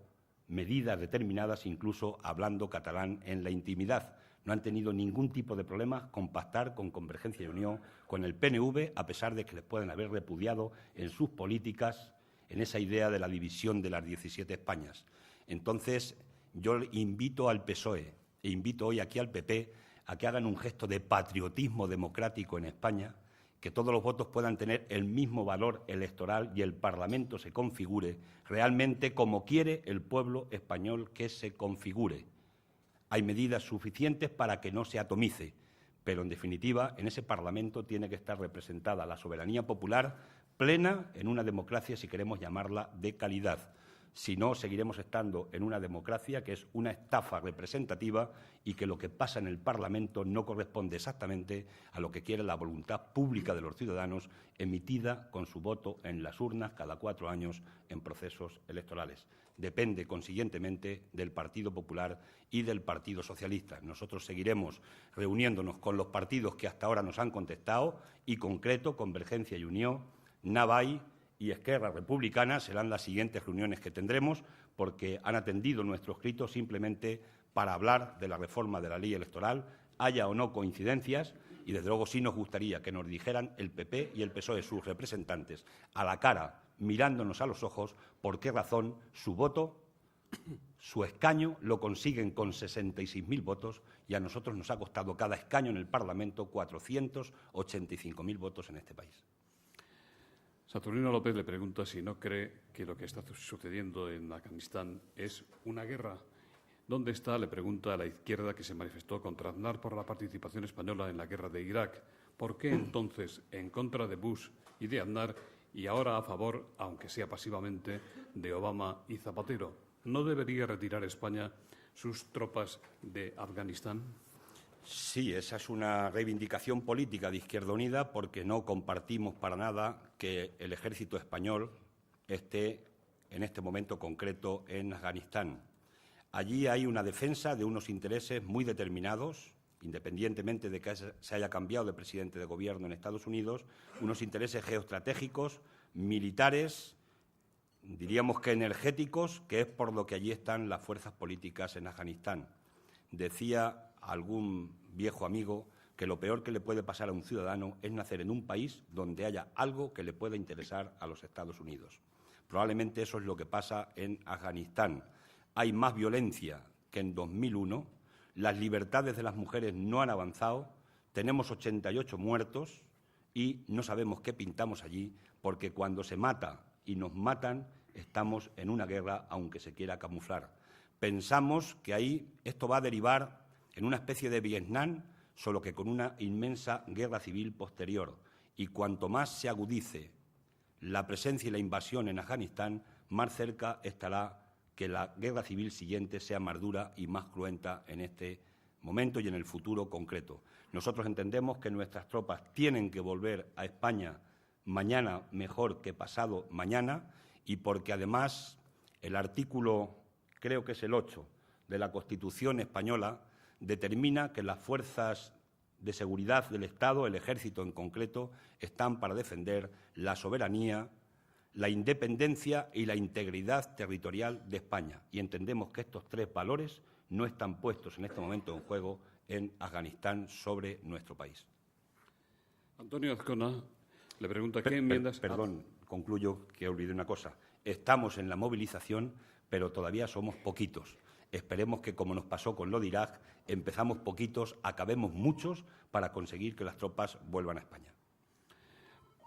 medidas determinadas, incluso hablando catalán en la intimidad. No han tenido ningún tipo de problema con pactar con Convergencia y Unión, con el PNV, a pesar de que les pueden haber repudiado en sus políticas, en esa idea de la división de las 17 Españas. Entonces, yo invito al PSOE e invito hoy aquí al PP a que hagan un gesto de patriotismo democrático en España, que todos los votos puedan tener el mismo valor electoral y el Parlamento se configure realmente como quiere el pueblo español que se configure. Hay medidas suficientes para que no se atomice, pero, en definitiva, en ese Parlamento tiene que estar representada la soberanía popular plena en una democracia, si queremos llamarla, de calidad. Si no, seguiremos estando en una democracia que es una estafa representativa y que lo que pasa en el Parlamento no corresponde exactamente a lo que quiere la voluntad pública de los ciudadanos emitida con su voto en las urnas cada 4 años en procesos electorales. Depende, consiguientemente, del Partido Popular y del Partido Socialista. Nosotros seguiremos reuniéndonos con los partidos que hasta ahora nos han contestado y, concreto, Convergencia y Unión, Navai y Esquerra Republicana serán las siguientes reuniones que tendremos, porque han atendido nuestro escrito simplemente para hablar de la reforma de la ley electoral, haya o no coincidencias, y desde luego sí nos gustaría que nos dijeran el PP y el PSOE, sus representantes, a la cara, mirándonos a los ojos, por qué razón su voto, su escaño, lo consiguen con 66.000 votos y a nosotros nos ha costado cada escaño en el Parlamento 485.000 votos en este país. Saturnino López le pregunta si no cree que lo que está sucediendo en Afganistán es una guerra. ¿Dónde está?, le pregunta, a la izquierda que se manifestó contra Aznar por la participación española en la guerra de Irak. ¿Por qué entonces en contra de Bush y de Aznar y ahora a favor, aunque sea pasivamente, de Obama y Zapatero? ¿No debería retirar España sus tropas de Afganistán? Sí, esa es una reivindicación política de Izquierda Unida, porque no compartimos para nada que el ejército español esté en este momento concreto en Afganistán. Allí hay una defensa de unos intereses muy determinados, independientemente de que se haya cambiado de presidente de gobierno en Estados Unidos, unos intereses geoestratégicos, militares, diríamos que energéticos, que es por lo que allí están las fuerzas políticas en Afganistán. Decía algún viejo amigo que lo peor que le puede pasar a un ciudadano es nacer en un país donde haya algo que le pueda interesar a los Estados Unidos. Probablemente eso es lo que pasa en Afganistán. Hay más violencia que en 2001, las libertades de las mujeres no han avanzado, tenemos 88 muertos y no sabemos qué pintamos allí, porque cuando se mata y nos matan estamos en una guerra, aunque se quiera camuflar. Pensamos que ahí esto va a derivar en una especie de Vietnam, solo que con una inmensa guerra civil posterior. Y cuanto más se agudice la presencia y la invasión en Afganistán, más cerca estará que la guerra civil siguiente sea más dura y más cruenta en este momento y en el futuro concreto. Nosotros entendemos que nuestras tropas tienen que volver a España mañana mejor que pasado mañana, y porque además el artículo, creo que es el 8, de la Constitución española, determina que las fuerzas de seguridad del Estado, el Ejército en concreto, están para defender la soberanía, la independencia y la integridad territorial de España. Y entendemos que estos tres valores no están puestos en este momento en juego en Afganistán sobre nuestro país. Antonio Azcona le pregunta qué enmiendas... Perdón, concluyo que olvidé una cosa. Estamos en la movilización, pero todavía somos poquitos. Esperemos que, como nos pasó con lo de Irak, empezamos poquitos, acabemos muchos para conseguir que las tropas vuelvan a España.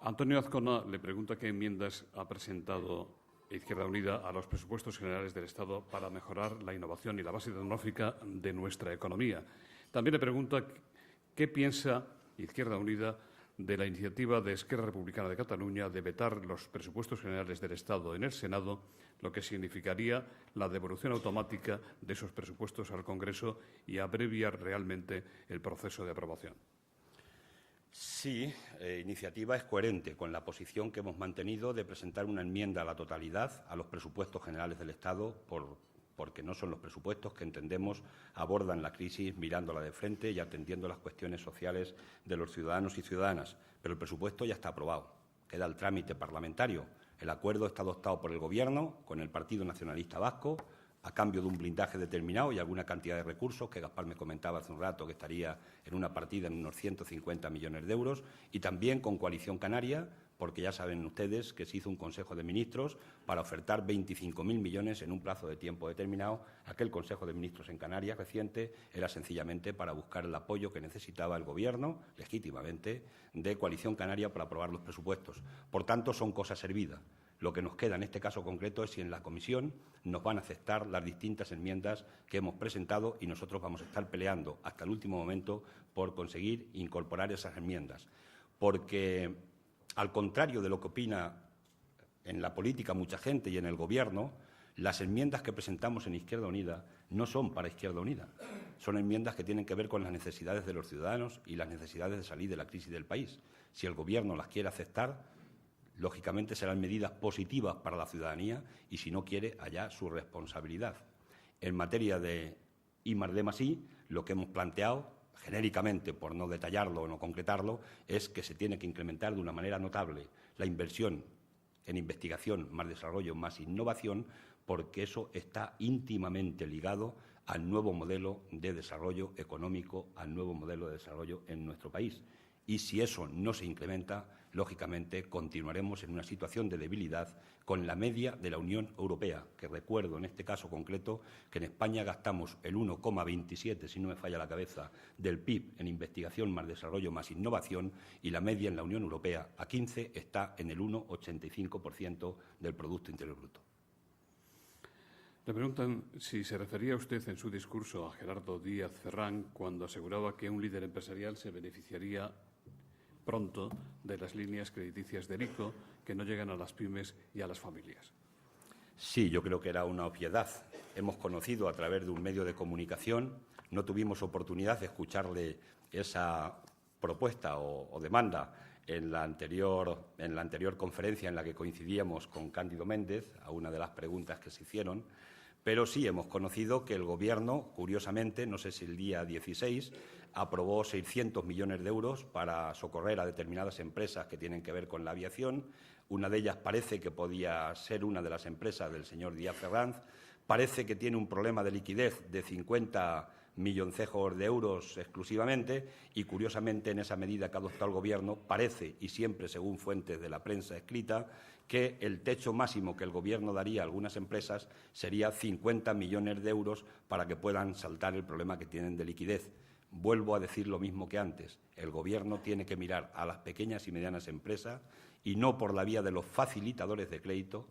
Antonio Azcona le pregunta qué enmiendas ha presentado Izquierda Unida a los presupuestos generales del Estado para mejorar la innovación y la base tecnológica de nuestra economía. También le pregunta qué piensa Izquierda Unida de la iniciativa de Esquerra Republicana de Cataluña de vetar los presupuestos generales del Estado en el Senado, lo que significaría la devolución automática de esos presupuestos al Congreso y abreviar realmente el proceso de aprobación. Sí, iniciativa es coherente con la posición que hemos mantenido de presentar una enmienda a la totalidad a los presupuestos generales del Estado porque no son los presupuestos que entendemos abordan la crisis mirándola de frente y atendiendo las cuestiones sociales de los ciudadanos y ciudadanas. Pero el presupuesto ya está aprobado, queda el trámite parlamentario. El acuerdo está adoptado por el Gobierno con el Partido Nacionalista Vasco a cambio de un blindaje determinado y alguna cantidad de recursos que Gaspar me comentaba hace un rato que estaría en una partida en unos 150 millones de euros, y también con Coalición Canaria, porque ya saben ustedes que se hizo un Consejo de Ministros para ofertar 25.000 millones en un plazo de tiempo determinado. Aquel Consejo de Ministros en Canarias reciente era sencillamente para buscar el apoyo que necesitaba el Gobierno, legítimamente, de Coalición Canaria para aprobar los presupuestos. Por tanto, son cosas servidas. Lo que nos queda en este caso concreto es si en la comisión nos van a aceptar las distintas enmiendas que hemos presentado, y nosotros vamos a estar peleando hasta el último momento por conseguir incorporar esas enmiendas. Porque, al contrario de lo que opina en la política mucha gente y en el Gobierno, las enmiendas que presentamos en Izquierda Unida no son para Izquierda Unida. Son enmiendas que tienen que ver con las necesidades de los ciudadanos y las necesidades de salir de la crisis del país. Si el Gobierno las quiere aceptar, lógicamente serán medidas positivas para la ciudadanía, y si no quiere, allá su responsabilidad. En materia de I+D+I, lo que hemos planteado, genéricamente, por no detallarlo o no concretarlo, es que se tiene que incrementar de una manera notable la inversión en investigación, más desarrollo, más innovación, porque eso está íntimamente ligado al nuevo modelo de desarrollo económico, al nuevo modelo de desarrollo en nuestro país. Y si eso no se incrementa, lógicamente continuaremos en una situación de debilidad con la media de la Unión Europea, que recuerdo en este caso concreto que en España gastamos el 1,27, si no me falla la cabeza, del PIB en investigación más desarrollo más innovación, y la media en la Unión Europea a 15 está en el 1,85% del Producto Interior Bruto. Le preguntan si se refería usted en su discurso a Gerardo Díaz Ferrán cuando aseguraba que un líder empresarial se beneficiaría pronto de las líneas crediticias del ICO que no llegan a las pymes y a las familias. Sí, yo creo que era una obviedad. Hemos conocido a través de un medio de comunicación, no tuvimos oportunidad de escucharle esa propuesta o demanda en la anterior conferencia en la que coincidíamos con Cándido Méndez, a una de las preguntas que se hicieron, pero sí hemos conocido que el Gobierno, curiosamente, no sé si el día 16, aprobó 600 millones de euros para socorrer a determinadas empresas que tienen que ver con la aviación. Una de ellas parece que podía ser una de las empresas del señor Díaz Ferrán. Parece que tiene un problema de liquidez de 50 milloncejos de euros exclusivamente, y curiosamente en esa medida que ha adoptado el Gobierno parece, y siempre según fuentes de la prensa escrita, que el techo máximo que el Gobierno daría a algunas empresas sería 50 millones de euros para que puedan saltar el problema que tienen de liquidez. Vuelvo a decir lo mismo que antes. El Gobierno tiene que mirar a las pequeñas y medianas empresas y no por la vía de los facilitadores de crédito,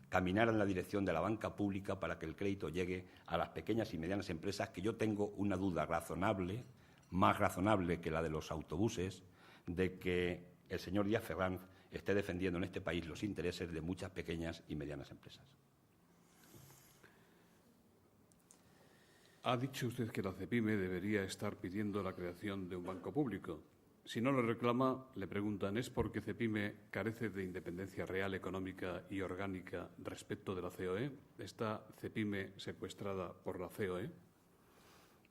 caminar en la dirección de la banca pública para que el crédito llegue a las pequeñas y medianas empresas, que yo tengo una duda razonable, más razonable que la de los autobuses, de que el señor Díaz Ferrán esté defendiendo en este país los intereses de muchas pequeñas y medianas empresas. Ha dicho usted que la CEPIME debería estar pidiendo la creación de un banco público. Si no lo reclama, le preguntan, ¿es porque CEPIME carece de independencia real, económica y orgánica respecto de la COE? ¿Está CEPIME secuestrada por la COE?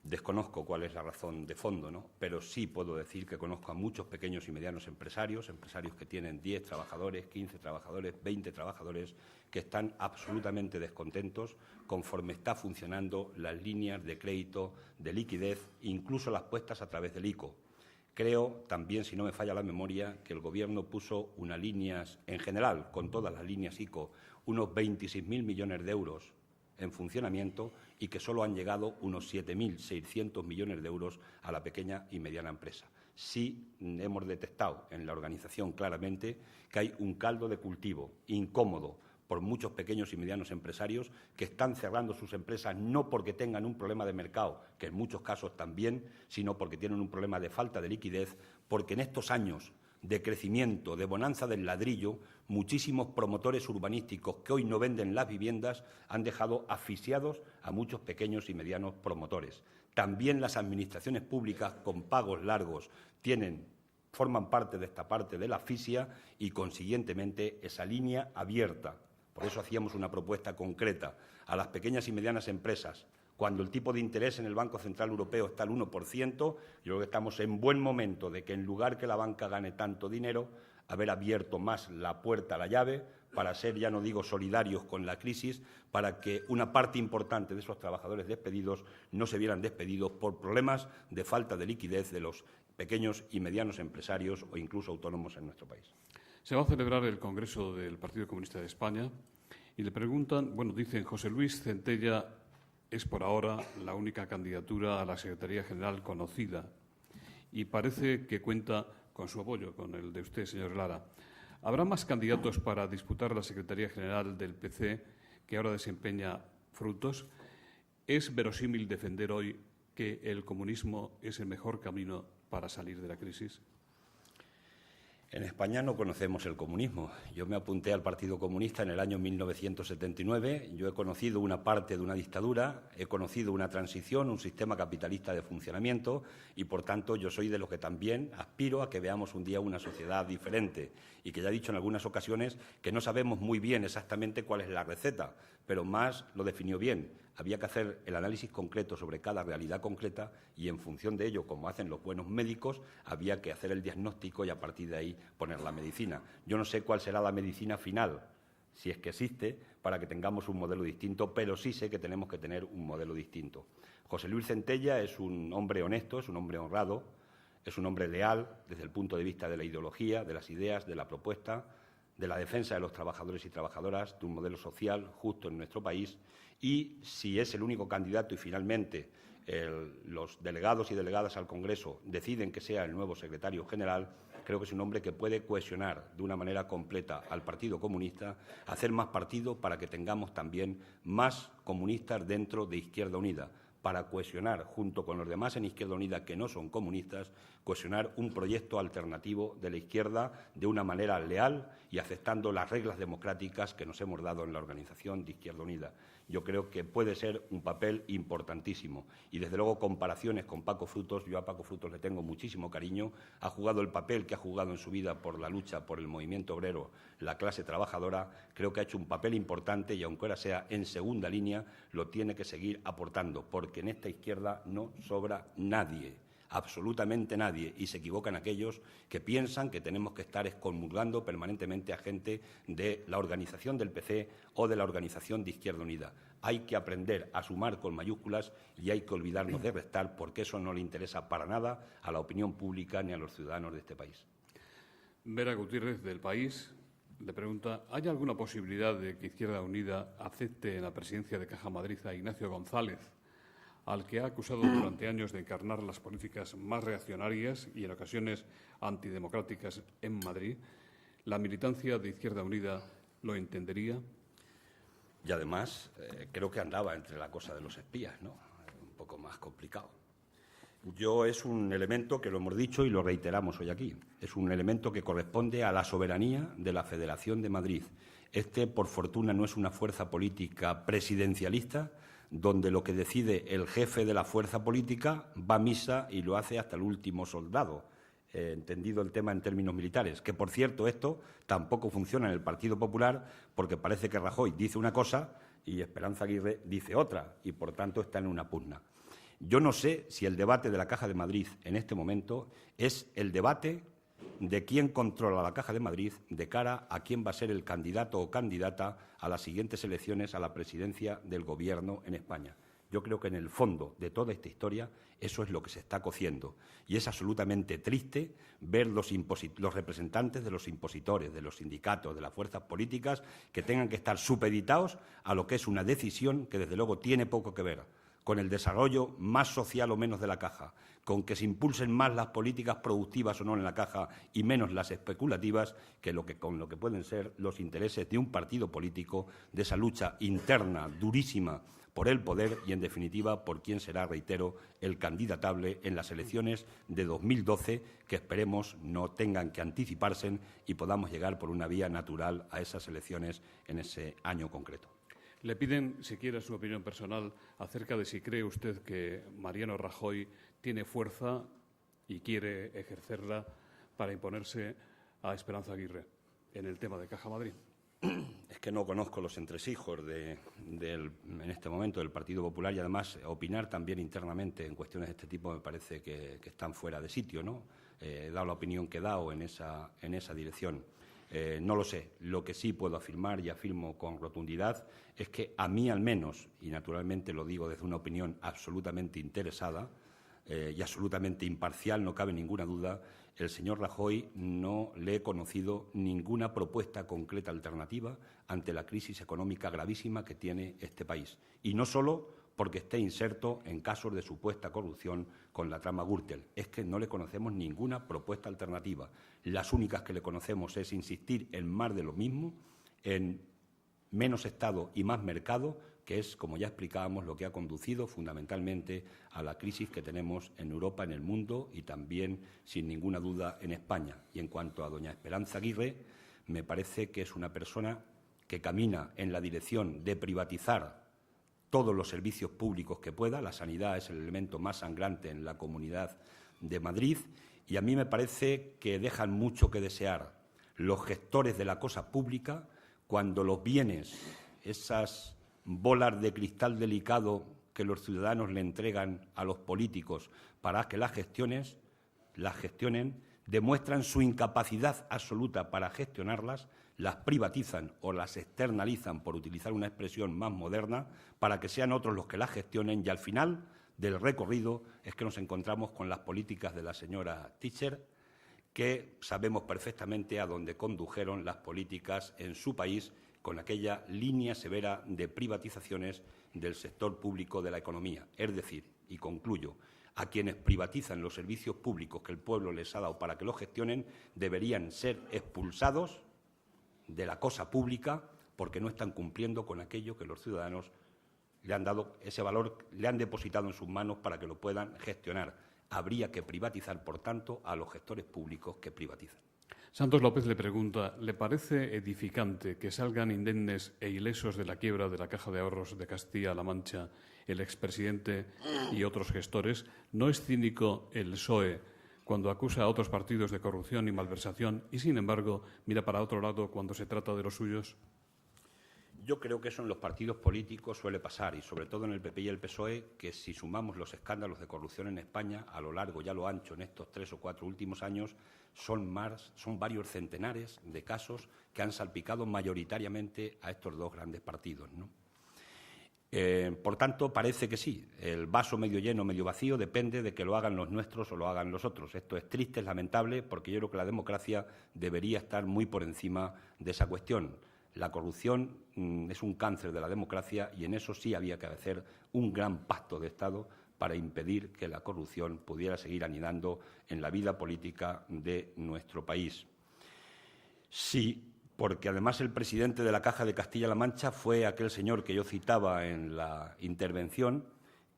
Desconozco cuál es la razón de fondo, ¿no? Pero sí puedo decir que conozco a muchos pequeños y medianos empresarios que tienen 10 trabajadores, 15 trabajadores, 20 trabajadores, que están absolutamente descontentos conforme está funcionando las líneas de crédito, de liquidez, incluso las puestas a través del ICO. Creo también, si no me falla la memoria, que el Gobierno puso unas líneas, en general, con todas las líneas ICO, unos 26.000 millones de euros en funcionamiento, y que solo han llegado unos 7.600 millones de euros a la pequeña y mediana empresa. Sí hemos detectado en la organización claramente que hay un caldo de cultivo incómodo por muchos pequeños y medianos empresarios que están cerrando sus empresas no porque tengan un problema de mercado, que en muchos casos también, sino porque tienen un problema de falta de liquidez, porque en estos años de crecimiento, de bonanza del ladrillo, muchísimos promotores urbanísticos que hoy no venden las viviendas han dejado asfixiados a muchos pequeños y medianos promotores. También las administraciones públicas con pagos largos tienen forman parte de esta parte de la asfixia y, consiguientemente, esa línea abierta. Por eso hacíamos una propuesta concreta a las pequeñas y medianas empresas. Cuando el tipo de interés en el Banco Central Europeo está al 1%, yo creo que estamos en buen momento de que, en lugar que la banca gane tanto dinero, haber abierto más la puerta, la llave, para ser, ya no digo solidarios con la crisis, para que una parte importante de esos trabajadores despedidos no se vieran despedidos por problemas de falta de liquidez de los pequeños y medianos empresarios o incluso autónomos en nuestro país. Se va a celebrar el Congreso del Partido Comunista de España y le preguntan, dicen, José Luis Centella es por ahora la única candidatura a la Secretaría General conocida y parece que cuenta con su apoyo, con el de usted, señor Lara. ¿Habrá más candidatos para disputar la Secretaría General del PC que ahora desempeña Frutos? ¿Es verosímil defender hoy que el comunismo es el mejor camino para salir de la crisis? En España no conocemos el comunismo. Yo me apunté al Partido Comunista en el año 1979. Yo he conocido una parte de una dictadura, he conocido una transición, un sistema capitalista de funcionamiento y, por tanto, yo soy de los que también aspiro a que veamos un día una sociedad diferente y que ya he dicho en algunas ocasiones que no sabemos muy bien exactamente cuál es la receta, pero Mas lo definió bien. Había que hacer el análisis concreto sobre cada realidad concreta y, en función de ello, como hacen los buenos médicos, había que hacer el diagnóstico y, a partir de ahí, poner la medicina. Yo no sé cuál será la medicina final, si es que existe, para que tengamos un modelo distinto, pero sí sé que tenemos que tener un modelo distinto. José Luis Centella es un hombre honesto, es un hombre honrado, es un hombre leal desde el punto de vista de la ideología, de las ideas, de la propuesta, de la defensa de los trabajadores y trabajadoras, de un modelo social justo en nuestro país. Y si es el único candidato y finalmente los delegados y delegadas al Congreso deciden que sea el nuevo secretario general, creo que es un hombre que puede cohesionar de una manera completa al Partido Comunista, hacer más partido para que tengamos también más comunistas dentro de Izquierda Unida, para cohesionar, junto con los demás en Izquierda Unida que no son comunistas, cohesionar un proyecto alternativo de la izquierda de una manera leal y aceptando las reglas democráticas que nos hemos dado en la organización de Izquierda Unida. Yo creo que puede ser un papel importantísimo. Y, desde luego, comparaciones con Paco Frutos. Yo a Paco Frutos le tengo muchísimo cariño. Ha jugado el papel que ha jugado en su vida por la lucha por el movimiento obrero, la clase trabajadora. Creo que ha hecho un papel importante y, aunque ahora sea en segunda línea, lo tiene que seguir aportando, porque en esta izquierda no sobra nadie. Absolutamente nadie, y se equivocan aquellos que piensan que tenemos que estar excomulgando permanentemente a gente de la organización del PC o de la organización de Izquierda Unida. Hay que aprender a sumar con mayúsculas y hay que olvidarnos de restar, porque eso no le interesa para nada a la opinión pública ni a los ciudadanos de este país. Vera Gutiérrez, del País, le pregunta, ¿hay alguna posibilidad de que Izquierda Unida acepte en la presidencia de Caja Madrid a Ignacio González, al que ha acusado durante años de encarnar las políticas más reaccionarias y, en ocasiones, antidemocráticas en Madrid? ¿La militancia de Izquierda Unida lo entendería? Y, además, creo que andaba entre la cosa de los espías, ¿no? Un poco más complicado. Es un elemento que lo hemos dicho y lo reiteramos hoy aquí. Es un elemento que corresponde a la soberanía de la Federación de Madrid. Por fortuna, no es una fuerza política presidencialista, donde lo que decide el jefe de la fuerza política va a misa y lo hace hasta el último soldado, entendido el tema en términos militares. Que, por cierto, esto tampoco funciona en el Partido Popular, porque parece que Rajoy dice una cosa y Esperanza Aguirre dice otra, y, por tanto, está en una pugna. Yo no sé si el debate de la Caja de Madrid en este momento es el debate de quién controla la Caja de Madrid de cara a quién va a ser el candidato o candidata a las siguientes elecciones a la presidencia del Gobierno en España. Yo creo que, en el fondo de toda esta historia, eso es lo que se está cociendo. Y es absolutamente triste ver los representantes de los impositores, de los sindicatos, de las fuerzas políticas, que tengan que estar supeditados a lo que es una decisión que, desde luego, tiene poco que ver con el desarrollo más social o menos de la Caja, con que se impulsen más las políticas productivas o no en la Caja y menos las especulativas, con lo que pueden ser los intereses de un partido político, de esa lucha interna durísima por el poder y, en definitiva, por quién será, reitero, el candidatable en las elecciones de 2012, que esperemos no tengan que anticiparse y podamos llegar por una vía natural a esas elecciones en ese año concreto. Le piden, siquiera, su opinión personal acerca de si cree usted que Mariano Rajoy tiene fuerza y quiere ejercerla para imponerse a Esperanza Aguirre en el tema de Caja Madrid? Es que no conozco los entresijos en este momento del Partido Popular y, además, opinar también internamente en cuestiones de este tipo me parece que están fuera de sitio, ¿no? He dado la opinión que he dado en esa dirección. No lo sé. Lo que sí puedo afirmar, y afirmo con rotundidad, es que a mí al menos, y naturalmente lo digo desde una opinión absolutamente interesada y absolutamente imparcial, no cabe ninguna duda, el señor Rajoy no le he conocido ninguna propuesta concreta alternativa ante la crisis económica gravísima que tiene este país. Y no solo porque esté inserto en casos de supuesta corrupción con la trama Gürtel. Es que no le conocemos ninguna propuesta alternativa. Las únicas que le conocemos es insistir en más de lo mismo, en menos Estado y más mercado, que es, como ya explicábamos, lo que ha conducido fundamentalmente a la crisis que tenemos en Europa, en el mundo y también, sin ninguna duda, en España. Y en cuanto a doña Esperanza Aguirre, me parece que es una persona que camina en la dirección de privatizar todos los servicios públicos que pueda. La sanidad es el elemento más sangrante en la Comunidad de Madrid y a mí me parece que dejan mucho que desear los gestores de la cosa pública cuando los bienes, esas bolas de cristal delicado que los ciudadanos le entregan a los políticos para que las gestionen, demuestran su incapacidad absoluta para gestionarlas, las privatizan o las externalizan, por utilizar una expresión más moderna, para que sean otros los que las gestionen, y al final del recorrido es que nos encontramos con las políticas de la señora Thatcher, que sabemos perfectamente a dónde condujeron las políticas en su país con aquella línea severa de privatizaciones del sector público de la economía. Es decir, y concluyo, a quienes privatizan los servicios públicos que el pueblo les ha dado para que los gestionen deberían ser expulsados de la cosa pública porque no están cumpliendo con aquello que los ciudadanos le han dado, ese valor, le han depositado en sus manos para que lo puedan gestionar. Habría que privatizar, por tanto, a los gestores públicos que privatizan. Santos López le pregunta, ¿le parece edificante que salgan indemnes e ilesos de la quiebra de la Caja de Ahorros de Castilla-La Mancha el expresidente y otros gestores? ¿No es cínico el PSOE cuando acusa a otros partidos de corrupción y malversación y, sin embargo, mira para otro lado cuando se trata de los suyos? Yo creo que eso en los partidos políticos suele pasar, y sobre todo en el PP y el PSOE, que si sumamos los escándalos de corrupción en España, a lo largo y a lo ancho en estos 3 o 4 últimos años, son varios centenares de casos que han salpicado mayoritariamente a estos dos grandes partidos, ¿no? Por tanto, parece que sí. El vaso medio lleno, medio vacío, depende de que lo hagan los nuestros o lo hagan los otros. Esto es triste, es lamentable, porque yo creo que la democracia debería estar muy por encima de esa cuestión. La corrupción es un cáncer de la democracia y en eso sí había que hacer un gran pacto de Estado para impedir que la corrupción pudiera seguir anidando en la vida política de nuestro país. Sí, porque además el presidente de la Caja de Castilla-La Mancha fue aquel señor que yo citaba en la intervención,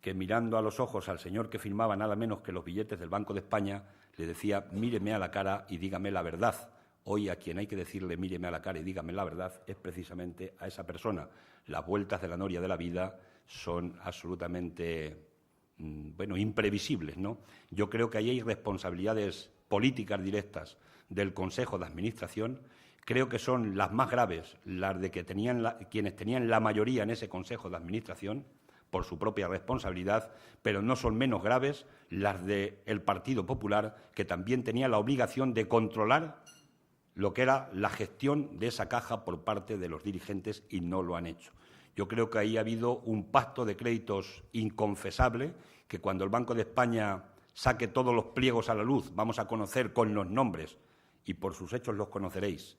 que mirando a los ojos al señor que firmaba nada menos que los billetes del Banco de España, le decía, míreme a la cara y dígame la verdad. Hoy a quien hay que decirle míreme a la cara y dígame la verdad es precisamente a esa persona. Las vueltas de la noria de la vida son absolutamente imprevisibles, ¿no? Yo creo que ahí hay responsabilidades políticas directas del Consejo de Administración. Creo que son las más graves las de que quienes tenían la mayoría en ese Consejo de Administración, por su propia responsabilidad, pero no son menos graves las del Partido Popular, que también tenía la obligación de controlar lo que era la gestión de esa caja por parte de los dirigentes y no lo han hecho. Yo creo que ahí ha habido un pacto de créditos inconfesable, que cuando el Banco de España saque todos los pliegos a la luz vamos a conocer con los nombres, y por sus hechos los conoceréis.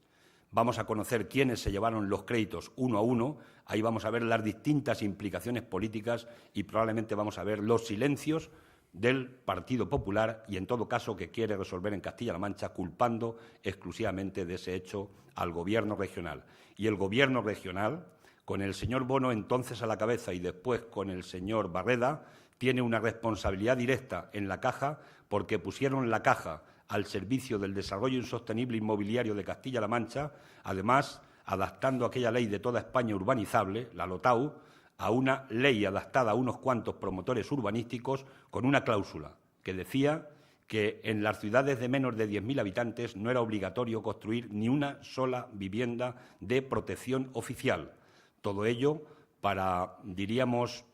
Vamos a conocer quiénes se llevaron los créditos uno a uno, ahí vamos a ver las distintas implicaciones políticas y probablemente vamos a ver los silencios del Partido Popular y, en todo caso, que quiere resolver en Castilla-La Mancha culpando exclusivamente de ese hecho al Gobierno regional. Y el Gobierno regional, con el señor Bono entonces a la cabeza y después con el señor Barreda, tiene una responsabilidad directa en la Caja porque pusieron la Caja al servicio del desarrollo insostenible inmobiliario de Castilla-La Mancha, además adaptando aquella ley de toda España urbanizable, la LOTAU, a una ley adaptada a unos cuantos promotores urbanísticos con una cláusula que decía que en las ciudades de menos de 10.000 habitantes no era obligatorio construir ni una sola vivienda de protección oficial. Todo ello para, diríamos,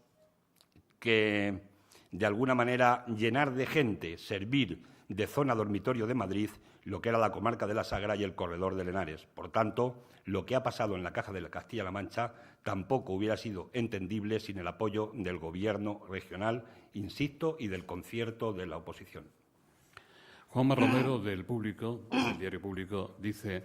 que de alguna manera llenar de gente, servir de zona dormitorio de Madrid lo que era la comarca de la Sagra y el corredor de Henares. Por tanto, lo que ha pasado en la Caja de la Castilla-La Mancha tampoco hubiera sido entendible sin el apoyo del Gobierno regional, insisto, y del concierto de la oposición. Juanma Romero, del Diario Público, dice: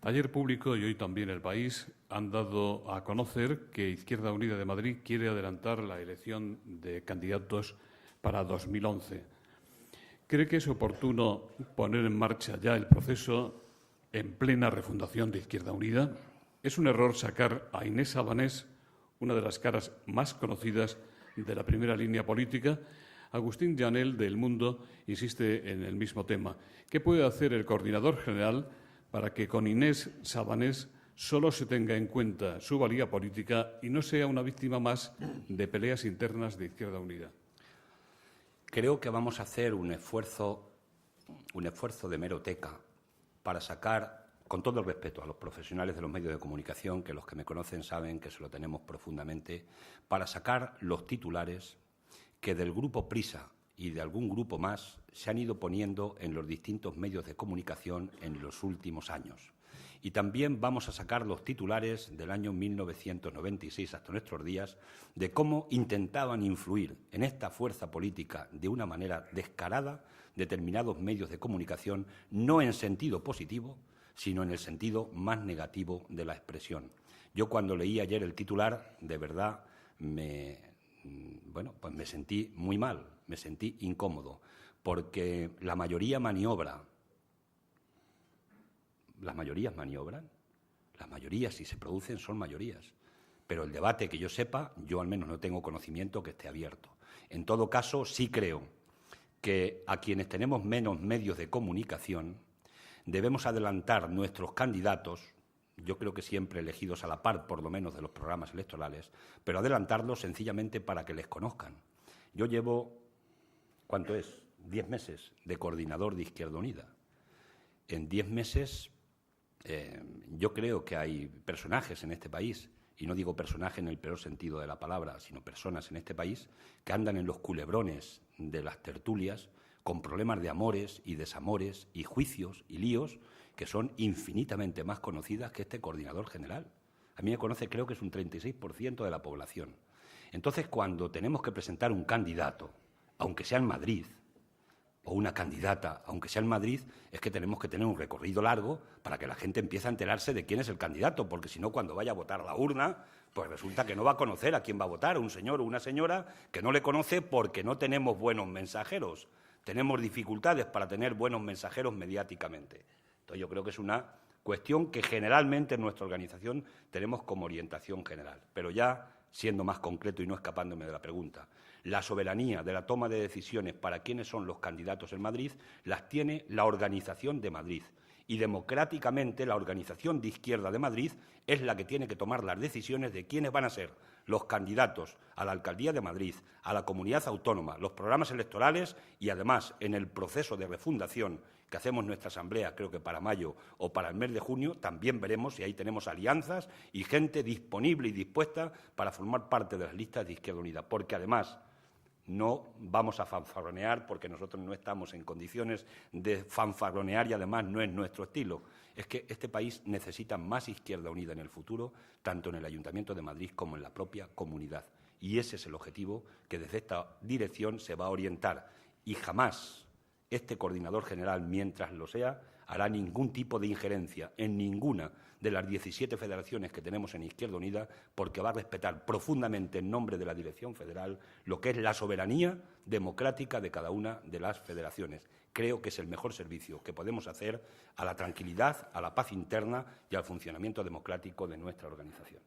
ayer Público y hoy también El País han dado a conocer que Izquierda Unida de Madrid quiere adelantar la elección de candidatos para 2011. ¿Cree que es oportuno poner en marcha ya el proceso en plena refundación de Izquierda Unida? ¿Es un error sacar a Inés Sabanés, una de las caras más conocidas de la primera línea política? Agustín Llanel, de El Mundo, insiste en el mismo tema. ¿Qué puede hacer el coordinador general para que con Inés Sabanés solo se tenga en cuenta su valía política y no sea una víctima más de peleas internas de Izquierda Unida? Creo que vamos a hacer un esfuerzo de hemeroteca para sacar, con todo el respeto a los profesionales de los medios de comunicación, que los que me conocen saben que se lo tenemos profundamente, para sacar los titulares que del Grupo Prisa y de algún grupo más se han ido poniendo en los distintos medios de comunicación en los últimos años. Y también vamos a sacar los titulares del año 1996 hasta nuestros días de cómo intentaban influir en esta fuerza política de una manera descarada determinados medios de comunicación, no en sentido positivo, sino en el sentido más negativo de la expresión. Yo cuando leí ayer el titular, de verdad, me sentí muy mal, me sentí incómodo, porque la mayoría maniobra. Las mayorías maniobran, las mayorías, si se producen, son mayorías. Pero el debate, que yo sepa, yo al menos no tengo conocimiento que esté abierto. En todo caso, sí creo que a quienes tenemos menos medios de comunicación debemos adelantar nuestros candidatos, yo creo que siempre elegidos a la par, por lo menos, de los programas electorales, pero adelantarlos sencillamente para que les conozcan. Yo llevo, ¿cuánto es? 10 meses de coordinador de Izquierda Unida. En 10 meses... yo creo que hay personajes en este país, y no digo personaje en el peor sentido de la palabra, sino personas en este país que andan en los culebrones de las tertulias con problemas de amores y desamores y juicios y líos que son infinitamente más conocidas que este coordinador general. A mí me conoce, creo que es un 36% de la población. Entonces, cuando tenemos que presentar un candidato, aunque sea en Madrid, o una candidata, aunque sea en Madrid, es que tenemos que tener un recorrido largo para que la gente empiece a enterarse de quién es el candidato, porque si no, cuando vaya a votar a la urna, pues resulta que no va a conocer a quién va a votar, un señor o una señora que no le conoce porque no tenemos buenos mensajeros. Tenemos dificultades para tener buenos mensajeros mediáticamente. Entonces, yo creo que es una cuestión que generalmente en nuestra organización tenemos como orientación general. Pero ya, siendo más concreto y no escapándome de la pregunta, la soberanía de la toma de decisiones para quiénes son los candidatos en Madrid las tiene la Organización de Madrid. Y democráticamente la Organización de Izquierda de Madrid es la que tiene que tomar las decisiones de quiénes van a ser los candidatos a la Alcaldía de Madrid, a la Comunidad Autónoma, los programas electorales y, además, en el proceso de refundación que hacemos nuestra Asamblea, creo que para mayo o para el mes de junio, también veremos si ahí tenemos alianzas y gente disponible y dispuesta para formar parte de las listas de Izquierda Unida. Porque, además, no vamos a fanfarronear, porque nosotros no estamos en condiciones de fanfarronear y, además, no es nuestro estilo. Es que este país necesita más Izquierda Unida en el futuro, tanto en el Ayuntamiento de Madrid como en la propia comunidad. Y ese es el objetivo que desde esta dirección se va a orientar. Y jamás este coordinador general, mientras lo sea, hará ningún tipo de injerencia en ninguna de las 17 federaciones que tenemos en Izquierda Unida, porque va a respetar profundamente en nombre de la Dirección Federal lo que es la soberanía democrática de cada una de las federaciones. Creo que es el mejor servicio que podemos hacer a la tranquilidad, a la paz interna y al funcionamiento democrático de nuestra organización.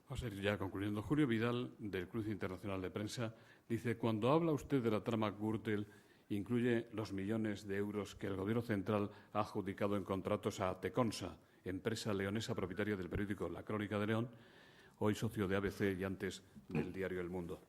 Vamos a ir ya concluyendo. Julio Vidal, del Cruce Internacional de Prensa, dice: cuando habla usted de la trama Gürtel, incluye los millones de euros que el Gobierno central ha adjudicado en contratos a Teconsa, empresa leonesa propietaria del periódico La Crónica de León, hoy socio de ABC y antes del diario El Mundo.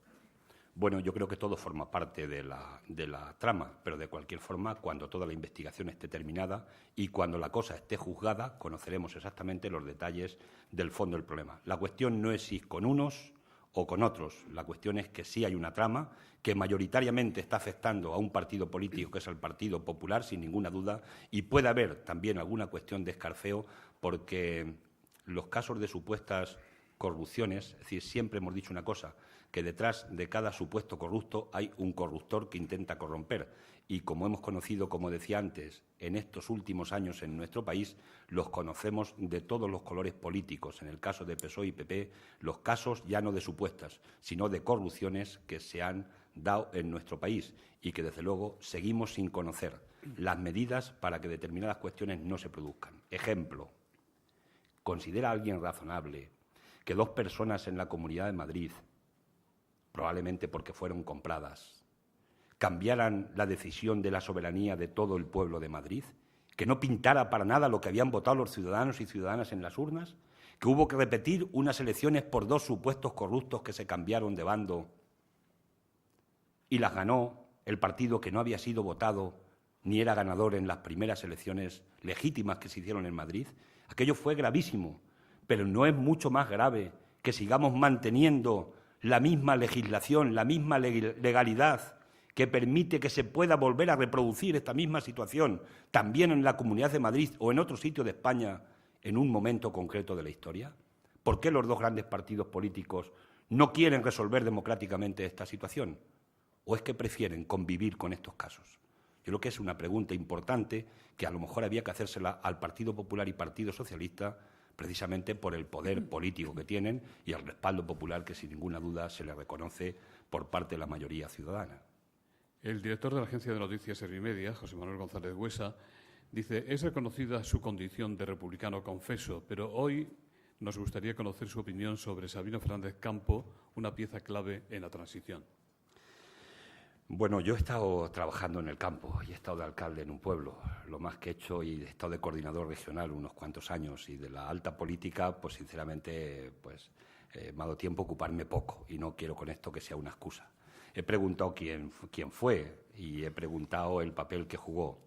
Bueno, yo creo que todo forma parte de la trama, pero de cualquier forma, cuando toda la investigación esté terminada y cuando la cosa esté juzgada, conoceremos exactamente los detalles del fondo del problema. La cuestión no es si con unos o con otros. La cuestión es que sí hay una trama que mayoritariamente está afectando a un partido político, que es el Partido Popular, sin ninguna duda, y puede haber también alguna cuestión de escarceo, porque los casos de supuestas corrupciones, es decir, siempre hemos dicho una cosa, que detrás de cada supuesto corrupto hay un corruptor que intenta corromper. Y como hemos conocido, como decía antes, en estos últimos años en nuestro país, los conocemos de todos los colores políticos. En el caso de PSOE y PP, los casos ya no de supuestas, sino de corrupciones que se han dado en nuestro país y que, desde luego, seguimos sin conocer las medidas para que determinadas cuestiones no se produzcan. Ejemplo, ¿considera alguien razonable que 2 personas en la Comunidad de Madrid, probablemente porque fueron compradas, cambiaran la decisión de la soberanía de todo el pueblo de Madrid? ¿Que no pintara para nada lo que habían votado los ciudadanos y ciudadanas en las urnas? ¿Que hubo que repetir unas elecciones por 2 supuestos corruptos que se cambiaron de bando y las ganó el partido que no había sido votado ni era ganador en las primeras elecciones legítimas que se hicieron en Madrid? Aquello fue gravísimo, pero no es mucho más grave que sigamos manteniendo la misma legislación, la misma legalidad que permite que se pueda volver a reproducir esta misma situación también en la Comunidad de Madrid o en otro sitio de España en un momento concreto de la historia? ¿Por qué los 2 grandes partidos políticos no quieren resolver democráticamente esta situación? ¿O es que prefieren convivir con estos casos? Yo creo que es una pregunta importante que a lo mejor había que hacérsela al Partido Popular y Partido Socialista, precisamente por el poder político que tienen y el respaldo popular que sin ninguna duda se les reconoce por parte de la mayoría ciudadana. El director de la agencia de noticias Servimedia, José Manuel González Buesa, dice: es reconocida su condición de republicano confeso, pero hoy nos gustaría conocer su opinión sobre Sabino Fernández Campo, una pieza clave en la transición. Bueno, yo he estado trabajando en el campo y he estado de alcalde en un pueblo, lo más que he hecho, y he estado de coordinador regional unos cuantos años, y de la alta política, pues sinceramente, me ha dado tiempo a ocuparme poco, y no quiero con esto que sea una excusa. He preguntado quién fue y he preguntado el papel que jugó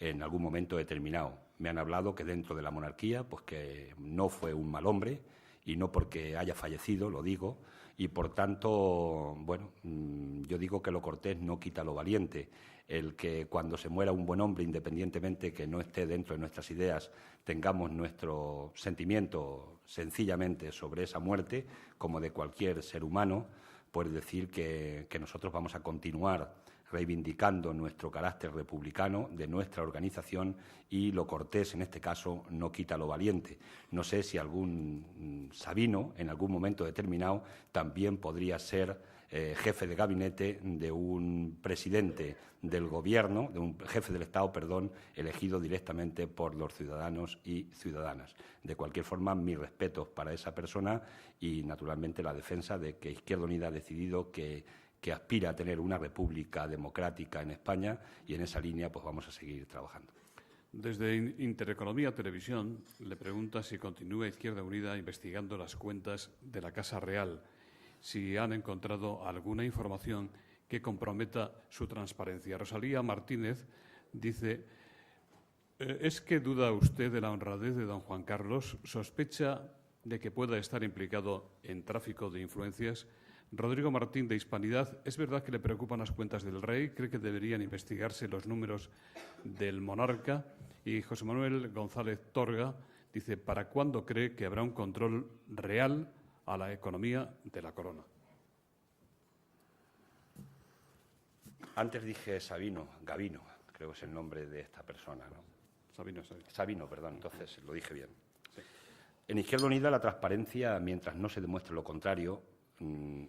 en algún momento determinado. Me han hablado que dentro de la monarquía, pues que no fue un mal hombre, y no porque haya fallecido, lo digo, y por tanto, bueno, yo digo que lo cortés no quita lo valiente. El que cuando se muera un buen hombre, independientemente que no esté dentro de nuestras ideas, tengamos nuestro sentimiento sencillamente sobre esa muerte, como de cualquier ser humano, pues decir que nosotros vamos a continuar reivindicando nuestro carácter republicano de nuestra organización, y lo cortés, en este caso, no quita lo valiente. No sé si algún Sabino, en algún momento determinado, también podría ser jefe de gabinete de un presidente del Gobierno, de un jefe del Estado, perdón, elegido directamente por los ciudadanos y ciudadanas. De cualquier forma, mis respetos para esa persona y, naturalmente, la defensa de que Izquierda Unida ha decidido que aspira a tener una república democrática en España, y en esa línea pues vamos a seguir trabajando. Desde Intereconomía Televisión le pregunta si continúa Izquierda Unida investigando las cuentas de la Casa Real, si han encontrado alguna información que comprometa su transparencia. Rosalía Martínez dice: ¿es que duda usted de la honradez de don Juan Carlos? ¿Sospecha de que pueda estar implicado en tráfico de influencias? Rodrigo Martín, de Hispanidad: ¿es verdad que le preocupan las cuentas del rey? ¿Cree que deberían investigarse los números del monarca? Y José Manuel González Torga dice: ¿para cuándo cree que habrá un control real a la economía de la corona? Antes dije Gavino, creo que es el nombre de esta persona, ¿no? Sabino, perdón, entonces lo dije bien. Sí. En Izquierda Unida la transparencia, mientras no se demuestre lo contrario,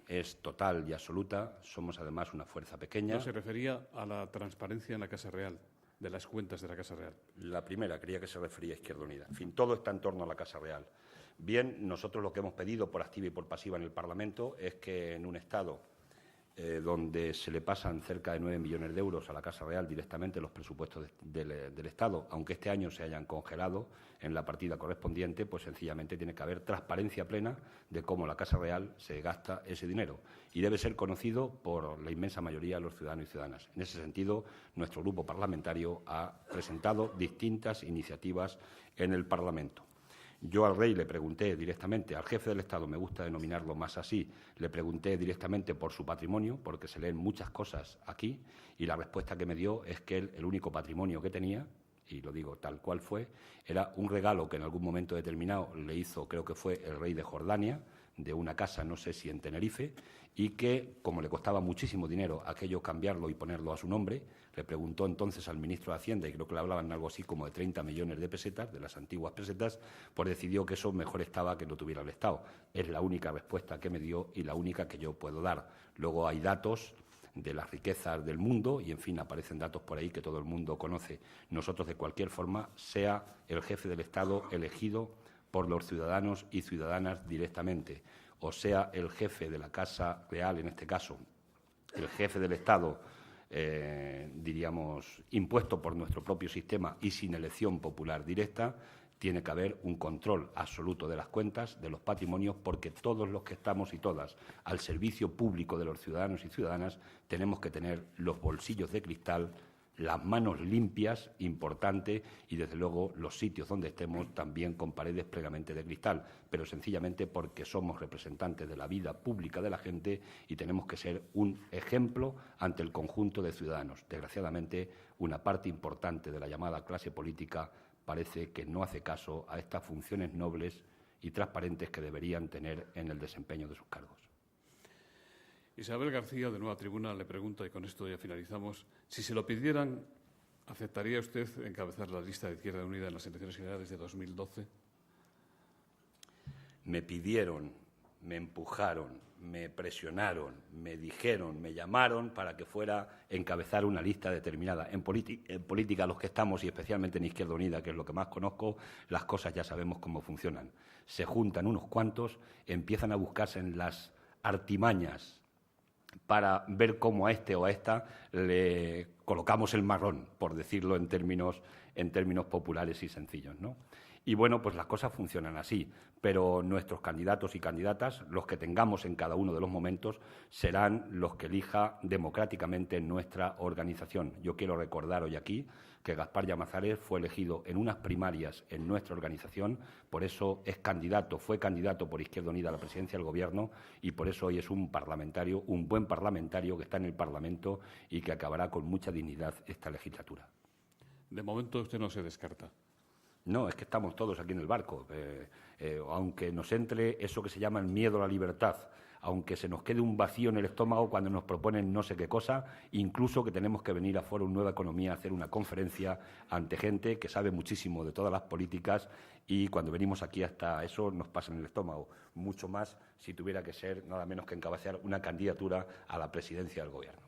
es total y absoluta. Somos además una fuerza pequeña. No se refería a la transparencia en la Casa Real, de las cuentas de la Casa Real. La primera, creía que se refería a Izquierda Unida. En fin, todo está en torno a la Casa Real. Bien, nosotros lo que hemos pedido por activa y por pasiva en el Parlamento es que en un Estado donde se le pasan cerca de 9 millones de euros a la Casa Real directamente los presupuestos del Estado, aunque este año se hayan congelado en la partida correspondiente, pues sencillamente tiene que haber transparencia plena de cómo la Casa Real se gasta ese dinero y debe ser conocido por la inmensa mayoría de los ciudadanos y ciudadanas. En ese sentido, nuestro grupo parlamentario ha presentado distintas iniciativas en el Parlamento. Yo al rey le pregunté directamente, al jefe del Estado, me gusta denominarlo más así, le pregunté directamente por su patrimonio, porque se leen muchas cosas aquí, y la respuesta que me dio es que él, el único patrimonio que tenía, y lo digo tal cual fue, era un regalo que en algún momento determinado le hizo, creo que fue el rey de Jordania, de una casa, no sé si en Tenerife, y que, como le costaba muchísimo dinero aquello cambiarlo y ponerlo a su nombre, le preguntó entonces al ministro de Hacienda, y creo que le hablaban algo así como de 30 millones de pesetas, de las antiguas pesetas, pues decidió que eso mejor estaba que lo tuviera el Estado. Es la única respuesta que me dio y la única que yo puedo dar. Luego hay datos de las riquezas del mundo y, en fin, aparecen datos por ahí que todo el mundo conoce. Nosotros, de cualquier forma, sea el jefe del Estado elegido por los ciudadanos y ciudadanas directamente, o sea el jefe de la Casa Real, en este caso, el jefe del Estado, diríamos, impuesto por nuestro propio sistema y sin elección popular directa, tiene que haber un control absoluto de las cuentas, de los patrimonios, porque todos los que estamos y todas al servicio público de los ciudadanos y ciudadanas tenemos que tener los bolsillos de cristal, las manos limpias, importante, y desde luego los sitios donde estemos también con paredes plenamente de cristal, pero sencillamente porque somos representantes de la vida pública de la gente y tenemos que ser un ejemplo ante el conjunto de ciudadanos. Desgraciadamente, una parte importante de la llamada clase política parece que no hace caso a estas funciones nobles y transparentes que deberían tener en el desempeño de sus cargos. Isabel García, de Nueva Tribuna, le pregunta, y con esto ya finalizamos, si se lo pidieran, ¿aceptaría usted encabezar la lista de Izquierda Unida en las elecciones generales de 2012? Me pidieron, me empujaron, me presionaron, me dijeron, me llamaron para que fuera a encabezar una lista determinada. En política, los que estamos, y especialmente en Izquierda Unida, que es lo que más conozco, las cosas ya sabemos cómo funcionan. Se juntan unos cuantos, empiezan a buscarse en las artimañas para ver cómo a este o a esta le colocamos el marrón, por decirlo en términos populares y sencillos, ¿no? Y bueno, pues las cosas funcionan así, pero nuestros candidatos y candidatas, los que tengamos en cada uno de los momentos, serán los que elija democráticamente nuestra organización. Yo quiero recordar hoy aquí que Gaspar Llamazares fue elegido en unas primarias en nuestra organización, por eso es candidato, fue candidato por Izquierda Unida a la presidencia del Gobierno y por eso hoy es un parlamentario, un buen parlamentario que está en el Parlamento y que acabará con mucha dignidad esta legislatura. De momento usted no se descarta. No, es que estamos todos aquí en el barco. Aunque nos entre eso que se llama el miedo a la libertad, aunque se nos quede un vacío en el estómago cuando nos proponen no sé qué cosa, incluso que tenemos que venir a Fórum Nueva Economía a hacer una conferencia ante gente que sabe muchísimo de todas las políticas y cuando venimos aquí hasta eso nos pasa en el estómago. Mucho más si tuviera que ser nada menos que encabezar una candidatura a la presidencia del Gobierno.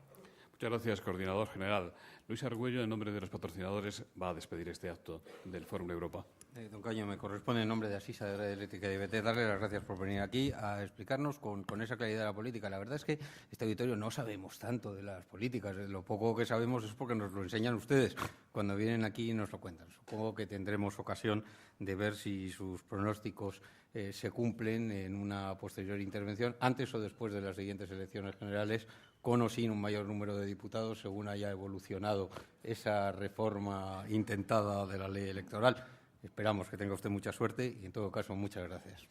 Muchas gracias, coordinador general. Luis Argüello, en nombre de los patrocinadores, va a despedir este acto del Fórum Europa. Don Caño, me corresponde en nombre de Asisa de Red Eléctrica y IBT darle las gracias por venir aquí a explicarnos con esa claridad de la política. La verdad es que este auditorio no sabemos tanto de las políticas. Lo poco que sabemos es porque nos lo enseñan ustedes cuando vienen aquí y nos lo cuentan. Supongo que tendremos ocasión de ver si sus pronósticos se cumplen en una posterior intervención, antes o después de las siguientes elecciones generales, con o sin un mayor número de diputados, según haya evolucionado esa reforma intentada de la ley electoral. Esperamos que tenga usted mucha suerte y, en todo caso, muchas gracias.